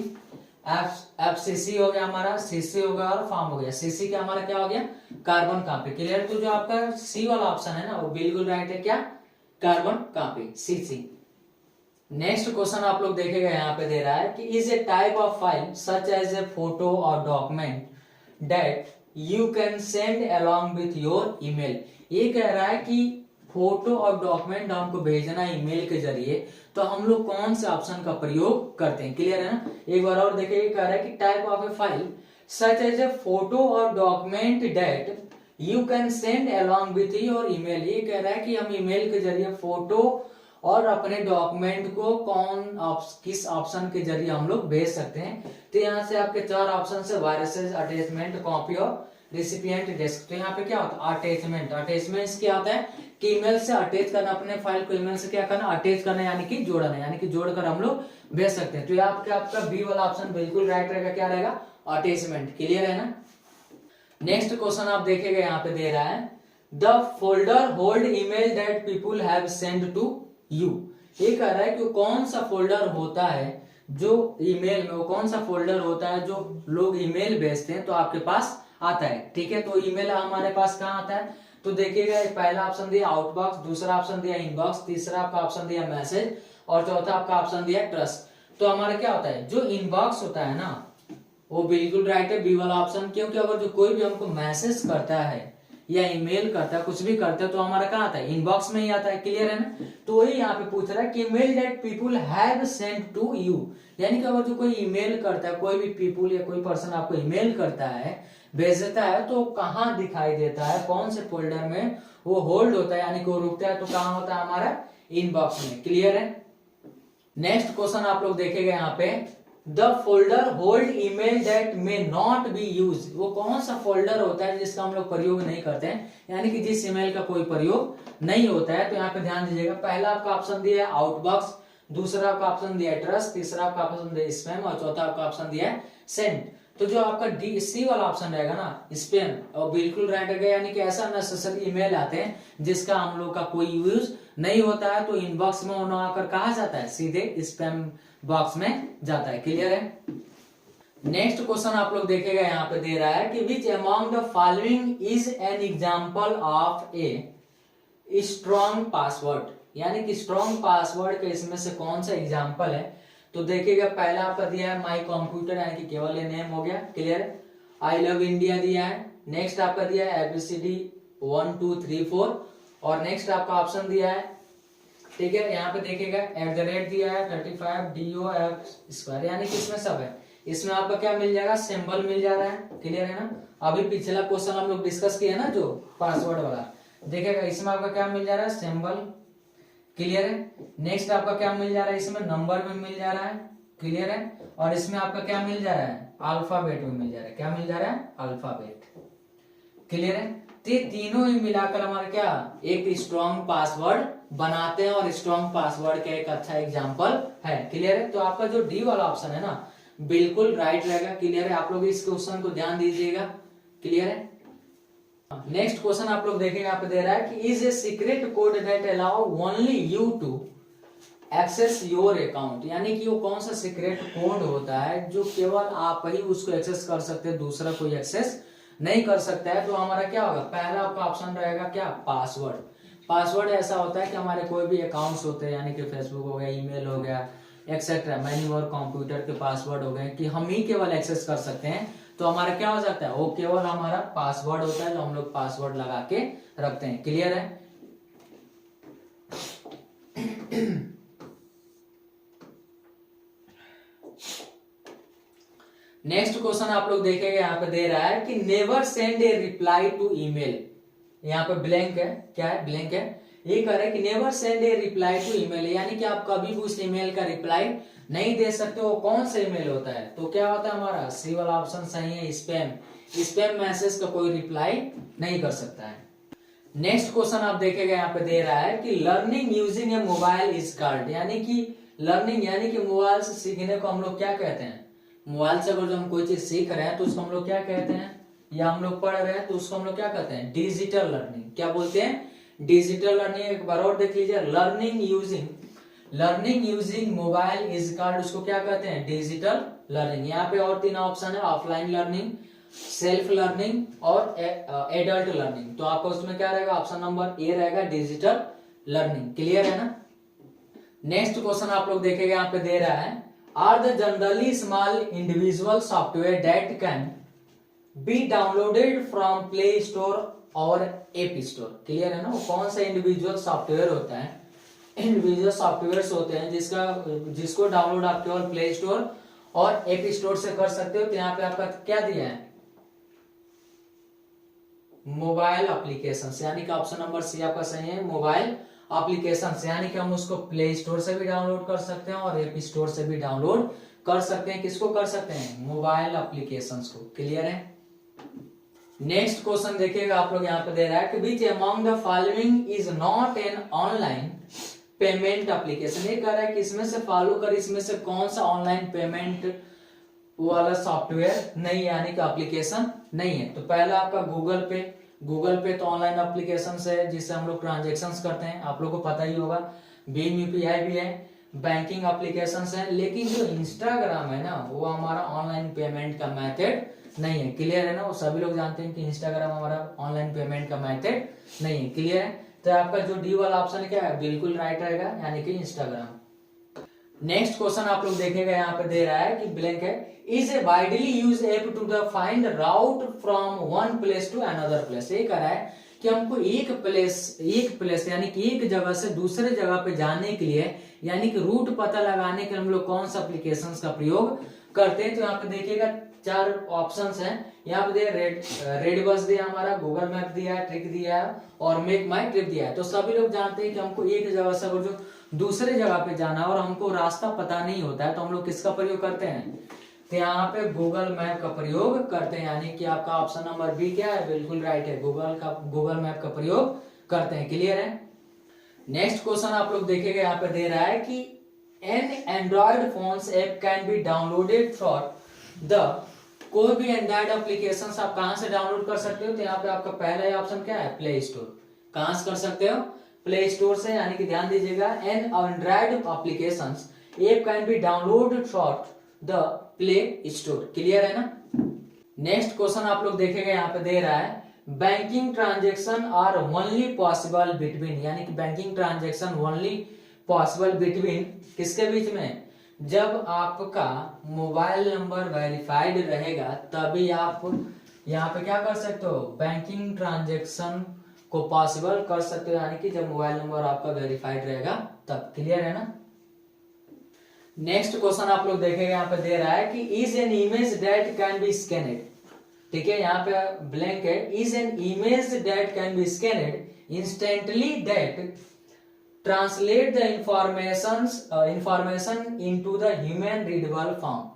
एफसीसी हो गया हमारा, सीसी हो गया और फॉर्म हो गया। सीसी का हमारा क्या हो गया? Carbon copy. क्लियर? तो जो आपका सी वाला ऑप्शन है ना वो बिल्कुल राइट है। क्या? Carbon copy, CC. Next question आप लोग देखेगा यहाँ पे दे रहा है कि is a type of file such as a photo or document that you can send along with your email. ये कह रहा है कि फोटो और डॉक्यूमेंट हमको भेजना ईमेल के जरिए, तो हम लोग कौन से ऑप्शन का प्रयोग करते हैं? क्लियर है ना? एक बार और देखिए, कह रहा है कि type of a file such as a photo or document that you can send along with your email. ये कह रहा है कि हम ईमेल के जरिए फोटो और अपने डॉक्यूमेंट को किस ऑप्शन के जरिए हम लोग भेज सकते हैं। तो यहाँ से आपके चार ऑप्शन है, वायरसेस, अटैचमेंट, कॉपी और रिसिपिएंट डेस्क। तो यहाँ पे क्या होता है? अटैचमेंट। अटैचमेंट क्या होता है कि ईमेल से अटैच करना, अपने फाइल को ईमेल से क्या करना? अटैच करना, यानी कि जोड़ना, यानी कि जोड़कर हम लोग भेज सकते हैं। तो यहाँ पे आपका बी वाला ऑप्शन बिल्कुल राइट रहेगा। क्या रहेगा? अटैचमेंट। क्लियर है ना? नेक्स्ट क्वेश्चन आप देखेगा यहाँ पे दे रहा है the folder hold email that people have send to you. ये कह रहा है कि कौन सा फोल्डर होता है जो ईमेल में, वो कौन सा फोल्डर होता है जो लोग ईमेल भेजते हैं तो आपके पास आता है। ठीक है? तो ईमेल हमारे पास कहाँ आता है? तो देखिएगा, पहला ऑप्शन दिया आउटबॉक्स, दूसरा ऑप्शन दिया इनबॉक्स, तीसरा आपका ऑप्शन दिया मैसेज और चौथा आपका ऑप्शन दिया ट्रस्ट। तो हमारा क्या होता है? जो इनबॉक्स होता है ना वो बिल्कुल राइट है, बी वाला ऑप्शन। क्योंकि अगर जो कोई भी हमको मैसेज करता है या ईमेल करता है, कुछ भी करता है, तो हमारा कहाँ आता है? इनबॉक्स में ही आता है। क्लियर है ना? तो वही यहाँ पे पूछ रहा है कि email that people have sent to you, यानी कि अगर जो कोई ईमेल करता है, कोई भी पीपुल या कोई पर्सन आपको ईमेल करता है, भेजता है, तो कहाँ दिखाई देता है? कौन से फोल्डर में वो होल्ड होता है, यानी कि वो रुकता है? तो कहाँ होता है? हमारा इनबॉक्स में। क्लियर है? नेक्स्ट क्वेश्चन आप लोग देखेगा यहाँ पे the folder hold email that may not be use. वो कौन सा फोल्डर होता है जिसका हम लोग प्रयोग नहीं करते हैं, यानी कि जिस ईमेल का कोई प्रयोग नहीं होता है। तो यहाँ पे ध्यान दीजिएगा, पहला आपका ऑप्शन दिया है आउटबॉक्स, दूसरा आपका ऑप्शन दिया है ट्रस्ट, तीसरा आपका ऑप्शन दिया है स्पैम और चौथा आपका ऑप्शन दिया है सेंड। तो जो आपका डी सी वाला ऑप्शन रहेगा ना स्पैम, और बिल्कुल राइट रहेगा, यानी कि ऐसा नेसेसरी ईमेल आते हैं जिसका हम लोग का कोई यूज नहीं होता है, तो इनबॉक्स में न आकर कहा जाता है? सीधे स्पैम बॉक्स में जाता है। क्लियर है? नेक्स्ट क्वेश्चन आप लोग देखेगा यहाँ पे दे रहा है कि which among the following is an example of a strong password, यानी कि स्ट्रॉन्ग पासवर्ड का इसमें से कौन सा एग्जांपल है? तो देखिएगा, पहला आपका दिया है माई कंप्यूटर, यानी कि केवल ये नेम हो गया। क्लियर है? आई लव इंडिया दिया है। नेक्स्ट आपका दिया है ABCD 1 2 3 4 और नेक्स्ट आपका ऑप्शन दिया है, ठीक है, यहाँ पे देखिएगा @ दिया है 35 DOF², यानी कि इसमें सब है। इसमें आपका क्या मिल जाएगा? सिंबल मिल जा रहा है। क्लियर है ना? अभी पिछला क्वेश्चन हम लोग डिस्कस किया ना जो पासवर्ड वाला, देखिएगा इसमें आपका क्या मिल जा रहा है? सिंबल। क्लियर है? नेक्स्ट आपका क्या मिल जा रहा है? इसमें नंबर में मिल जा रहा है। क्लियर है? और इसमें आपका क्या मिल जा रहा है? अल्फाबेट में मिल जा रहा है। क्या मिल जा रहा है? अल्फाबेट। क्लियर है? तो ये तीनों ही मिलाकर हमारा क्या एक स्ट्रॉन्ग पासवर्ड बनाते हैं और स्ट्रॉन्ग पासवर्ड का एक अच्छा एग्जांपल है। क्लियर है? तो आपका जो डी वाला ऑप्शन है ना बिल्कुल राइट रहेगा। क्लियर है? आप लोग इस क्वेश्चन को ध्यान दीजिएगा। क्लियर है? नेक्स्ट क्वेश्चन आप लोग देखेंगे, यहाँ पे दे रहा है कि is a secret code that allow only you to access your account, यानी कि वो कौन सा सीक्रेट कोड होता है जो केवल आप ही उसको एक्सेस कर सकते हैं, दूसरा कोई एक्सेस नहीं कर सकता है। तो हमारा क्या होगा? पहला आपका ऑप्शन रहेगा क्या? पासवर्ड। पासवर्ड ऐसा होता है कि हमारे कोई भी अकाउंट्स होते हैं, यानी कि फेसबुक हो गया, ईमेल हो गया, एक्सेट्रा, मैनी और कंप्यूटर के पासवर्ड हो गए, कि हम ही केवल एक्सेस कर सकते हैं। तो हमारा क्या हो सकता है? वो केवल हमारा पासवर्ड होता है जो हम लोग पासवर्ड लगा के रखते हैं। क्लियर है? नेक्स्ट क्वेश्चन आप लोग देखेंगे, यहाँ पे दे रहा है कि never send a reply to email. यहाँ पे ब्लैंक है। क्या है? ब्लैंक है। ये कह रहा है कि never send a reply to email, यानी कि आप कभी भी उस ईमेल का रिप्लाई नहीं दे सकते। वो कौन सा ईमेल होता है? तो क्या होता है? हमारा सी वाला ऑप्शन सही है, स्पैम। स्पैम मैसेज का कोई रिप्लाई नहीं कर सकता है। नेक्स्ट क्वेश्चन आप देखेगा, यहाँ पे दे रहा है कि learning using A mobile is called, यानी कि लर्निंग यानी कि मोबाइल से सीखने को हम लोग क्या कहते हैं? मोबाइल से अगर जो हम कोई चीज सीख रहे हैं तो उसको हम लोग क्या कहते हैं? या हम लोग पढ़ रहे हैं तो उसको हम लोग क्या कहते हैं? Digital learning. क्या बोलते हैं? Digital learning. एक बार और देख लीजिए, learning using learning using mobile is called, उसको क्या कहते हैं, डिजिटल लर्निंग। यहाँ पे और 3 ऑप्शन है, ऑफलाइन लर्निंग, सेल्फ लर्निंग और एडल्ट लर्निंग। तो आपको उसमें क्या रहेगा, ऑप्शन नंबर ए रहेगा, डिजिटल लर्निंग। क्लियर है ना। नेक्स्ट क्वेश्चन आप लोग देखेंगे, यहाँ पे दे रहा है, are the generally small individual software that can be downloaded from play store और एप स्टोर। क्लियर है ना। वो कौन सा इंडिविजुअल सॉफ्टवेयर होता है, इंडिविजुअल सॉफ्टवेयर होते हैं जिसको डाउनलोड आप केवल प्ले स्टोर और एप स्टोर से कर सकते हो। तो यहाँ पे आपका क्या दिया है, मोबाइल एप्लीकेशन, यानी कि ऑप्शन नंबर सी आपका सही है, मोबाइल एप्लीकेशन, यानी कि हम उसको प्ले स्टोर से भी डाउनलोड कर सकते हैं और एप स्टोर से भी डाउनलोड कर सकते हैं। किसको कर सकते हैं, मोबाइल एप्लीकेशंस को। क्लियर है। नेक्स्ट क्वेश्चन देखिएगा आप लोग, यहाँ पे दे रहा है कि which among the following is not an online payment application. ये कह रहा है कि इसमें से फॉलो कर, इसमें से कौन सा ऑनलाइन पेमेंट वाला सॉफ्टवेयर नहीं है, यानी कि एप्लीकेशन नहीं है। तो पहला आपका गूगल पे तो ऑनलाइन एप्लीकेशन है जिससे हम लोग ट्रांजेक्शन करते हैं, आप लोग को पता ही होगा। भीम यूपीआई भी है, बैंकिंग एप्लीकेशन है। लेकिन जो इंस्टाग्राम है ना, वो हमारा ऑनलाइन पेमेंट का मेथड नहीं है। क्लियर है ना। वो सभी लोग जानते हैं कि इंस्टाग्राम हमारा ऑनलाइन पेमेंट का मेथड नहीं है। क्लियर है। तो आपका जो डी वाला ऑप्शन क्या है, बिल्कुल राइट रहेगा, यानी कि इंस्टाग्राम। नेक्स्ट क्वेश्चन आप लोग देखेगा, यहाँ पे दे रहा है कि ब्लैंक है, is a widely use app to the find route from one place to another place. ये कह रहा है कि हमको एक प्लेस यानी कि एक जगह से दूसरे जगह पे जाने के लिए, यानी कि रूट पता लगाने के लिए हम लोग कौन सा एप्लीकेशन का प्रयोग करते हैं। तो यहाँ पे देखिएगा 4 ऑप्शंस हैं। यहाँ पे रेड बस दिया, हमारा गूगल मैप दिया है, ट्रिक दिया है और मेक माई ट्रिप दिया है। तो सभी लोग जानते हैं कि हमको एक जगह से जो दूसरे जगह पे जाना और हमको रास्ता पता नहीं होता है, तो हम लोग किसका प्रयोग करते हैं, तो यहाँ पे गूगल मैप का प्रयोग करते हैं। यानी कि आपका ऑप्शन नंबर बी क्या है, बिल्कुल राइट है, गूगल मैप का प्रयोग करते हैं। क्लियर है। नेक्स्ट क्वेश्चन आप लोग देखेंगे, यहाँ पे दे रहा है कि an android phones app can be downloaded from the, कोई भी एंड्रॉइड एप्लीकेशन आप कहां से डाउनलोड कर सकते हो। तो यहाँ पे आपका पहला ऑप्शन क्या है, प्ले स्टोर। कहां से कर सकते हो, प्ले स्टोर से। यानी कि ध्यान दीजिएगा, an android applications app can be download from the play store. Clear है ना। नेक्स्ट क्वेश्चन आप लोग देखेंगे, यहाँ पे दे रहा है, banking transaction are only possible between, यानी कि banking transaction only possible between किसके बीच में, जब आपका मोबाइल नंबर वेरीफाइड रहेगा तभी आप यहाँ पे क्या कर सकते हो, बैंकिंग ट्रांजेक्शन को पॉसिबल कर सकते हो, यानी कि जब मोबाइल नंबर आपका वेरीफाइड रहेगा तब। क्लियर है ना। नेक्स्ट क्वेश्चन आप लोग देखेंगे, यहाँ पे दे रहा है कि is an image that can be scanned. ठीक है, यहाँ पे ब्लैंक है, is an image that can be scanned instantly that translate the information into the human readable form.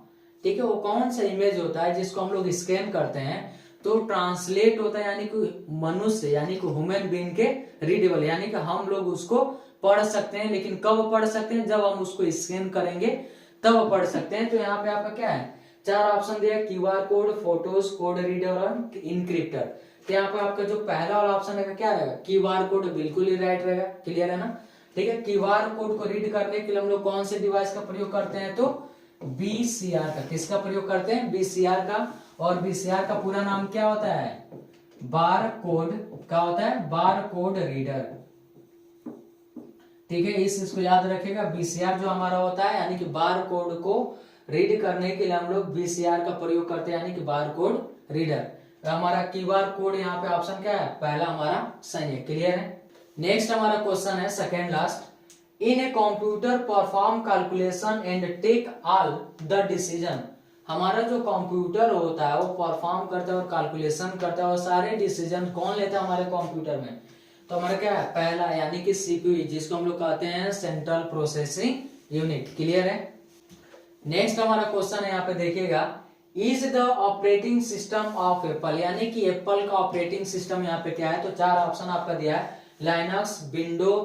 ठीक है, वो कौन सा इमेज होता है जिसको हम लोग स्कैन करते हैं तो ट्रांसलेट होता है, यानी कि मनुष्य यानी कि ह्यूमन बीइंग के रीडेबल, यानी कि हम लोग उसको पढ़ सकते हैं। लेकिन कब पढ़ सकते हैं, जब हम उसको स्कैन करेंगे तब पढ़ सकते हैं। तो यहाँ पे आपका क्या है, 4 ऑप्शन दिया, QR code, photos, code reader और इनक्रिप्टर। तो यहाँ पे आपका जो पहला वाला ऑप्शन है क्या रहेगा, क्यूआर कोड, बिल्कुल ही राइट रहेगा। क्लियर है ना। ठीक है, क्यूआर कोड को रीड करने के लिए हम लोग कौन से डिवाइस का प्रयोग करते हैं, तो बीसीआर का। किसका प्रयोग करते हैं, बीसीआर का। और बीसीआर का पूरा नाम क्या होता है, बार कोड का होता है, बार कोड रीडर। ठीक है, इसको याद रखिएगा, बीसीआर जो हमारा होता है, यानी कि बार कोड को रीड करने के लिए हम लोग बीसीआर का प्रयोग करते हैं, यानी कि बार कोड रीडर। हमारा क्यूआर कोड यहाँ पे ऑप्शन क्या है, पहला हमारा सही है। क्लियर है। नेक्स्ट हमारा क्वेश्चन है second last, in a computer perform calculation and take all the decision. हमारा जो कंप्यूटर होता है वो परफॉर्म करता है और कैलकुलेशन करता है और सारे डिसीजन कौन लेता है हमारे कंप्यूटर में, तो हमारा क्या है, पहला यानी कि सीपीयू, जिसको हम लोग कहते हैं सेंट्रल प्रोसेसिंग यूनिट। क्लियर है। नेक्स्ट हमारा क्वेश्चन है, यहाँ पे देखिएगा, is the operating system of Apple, यानी कि एप्पल का ऑपरेटिंग सिस्टम यहाँ पे क्या है, तो 4 ऑप्शन आपका दिया है, लाइनक्स, विंडो,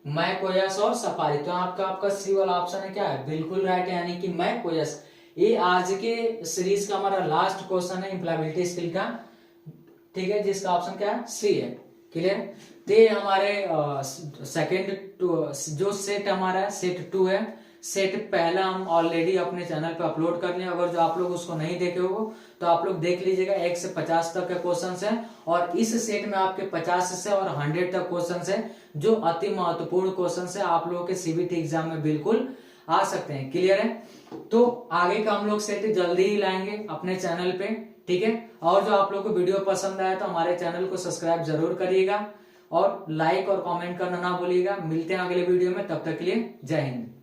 मैक ओएस और सफारी। तो आपका सी वाला ऑप्शन है क्या है, बिल्कुल राइट है, यानी कि मैक ओएस। ये आज के सीरीज का हमारा लास्ट क्वेश्चन है इम्प्लॉयबिलिटी स्किल का। ठीक है, जिसका ऑप्शन क्या है, सी है। क्लियर। तो ये हमारे सेकंड जो सेट हमारा है सेट 2 है। सेट पहला हम ऑलरेडी अपने चैनल पे अपलोड कर लिया, अगर जो आप लोग उसको नहीं देखे हो तो आप लोग देख लीजिएगा। 1 से 50 तक के क्वेश्चंस हैं और इस सेट में आपके 50 से और 100 तक क्वेश्चंस हैं जो अति महत्वपूर्ण क्वेश्चंस है, आप लोगों के सीबीटी एग्जाम में बिल्कुल आ सकते हैं। क्लियर है। तो आगे का हम लोग सेट जल्दी ही लाएंगे अपने चैनल पे, ठीक है। और जो आप लोग को वीडियो पसंद आया तो हमारे चैनल को सब्सक्राइब जरूर करिएगा और लाइक और कमेंट करना ना भूलिएगा। मिलते हैं अगले वीडियो में, तब तक के लिए जय हिंद।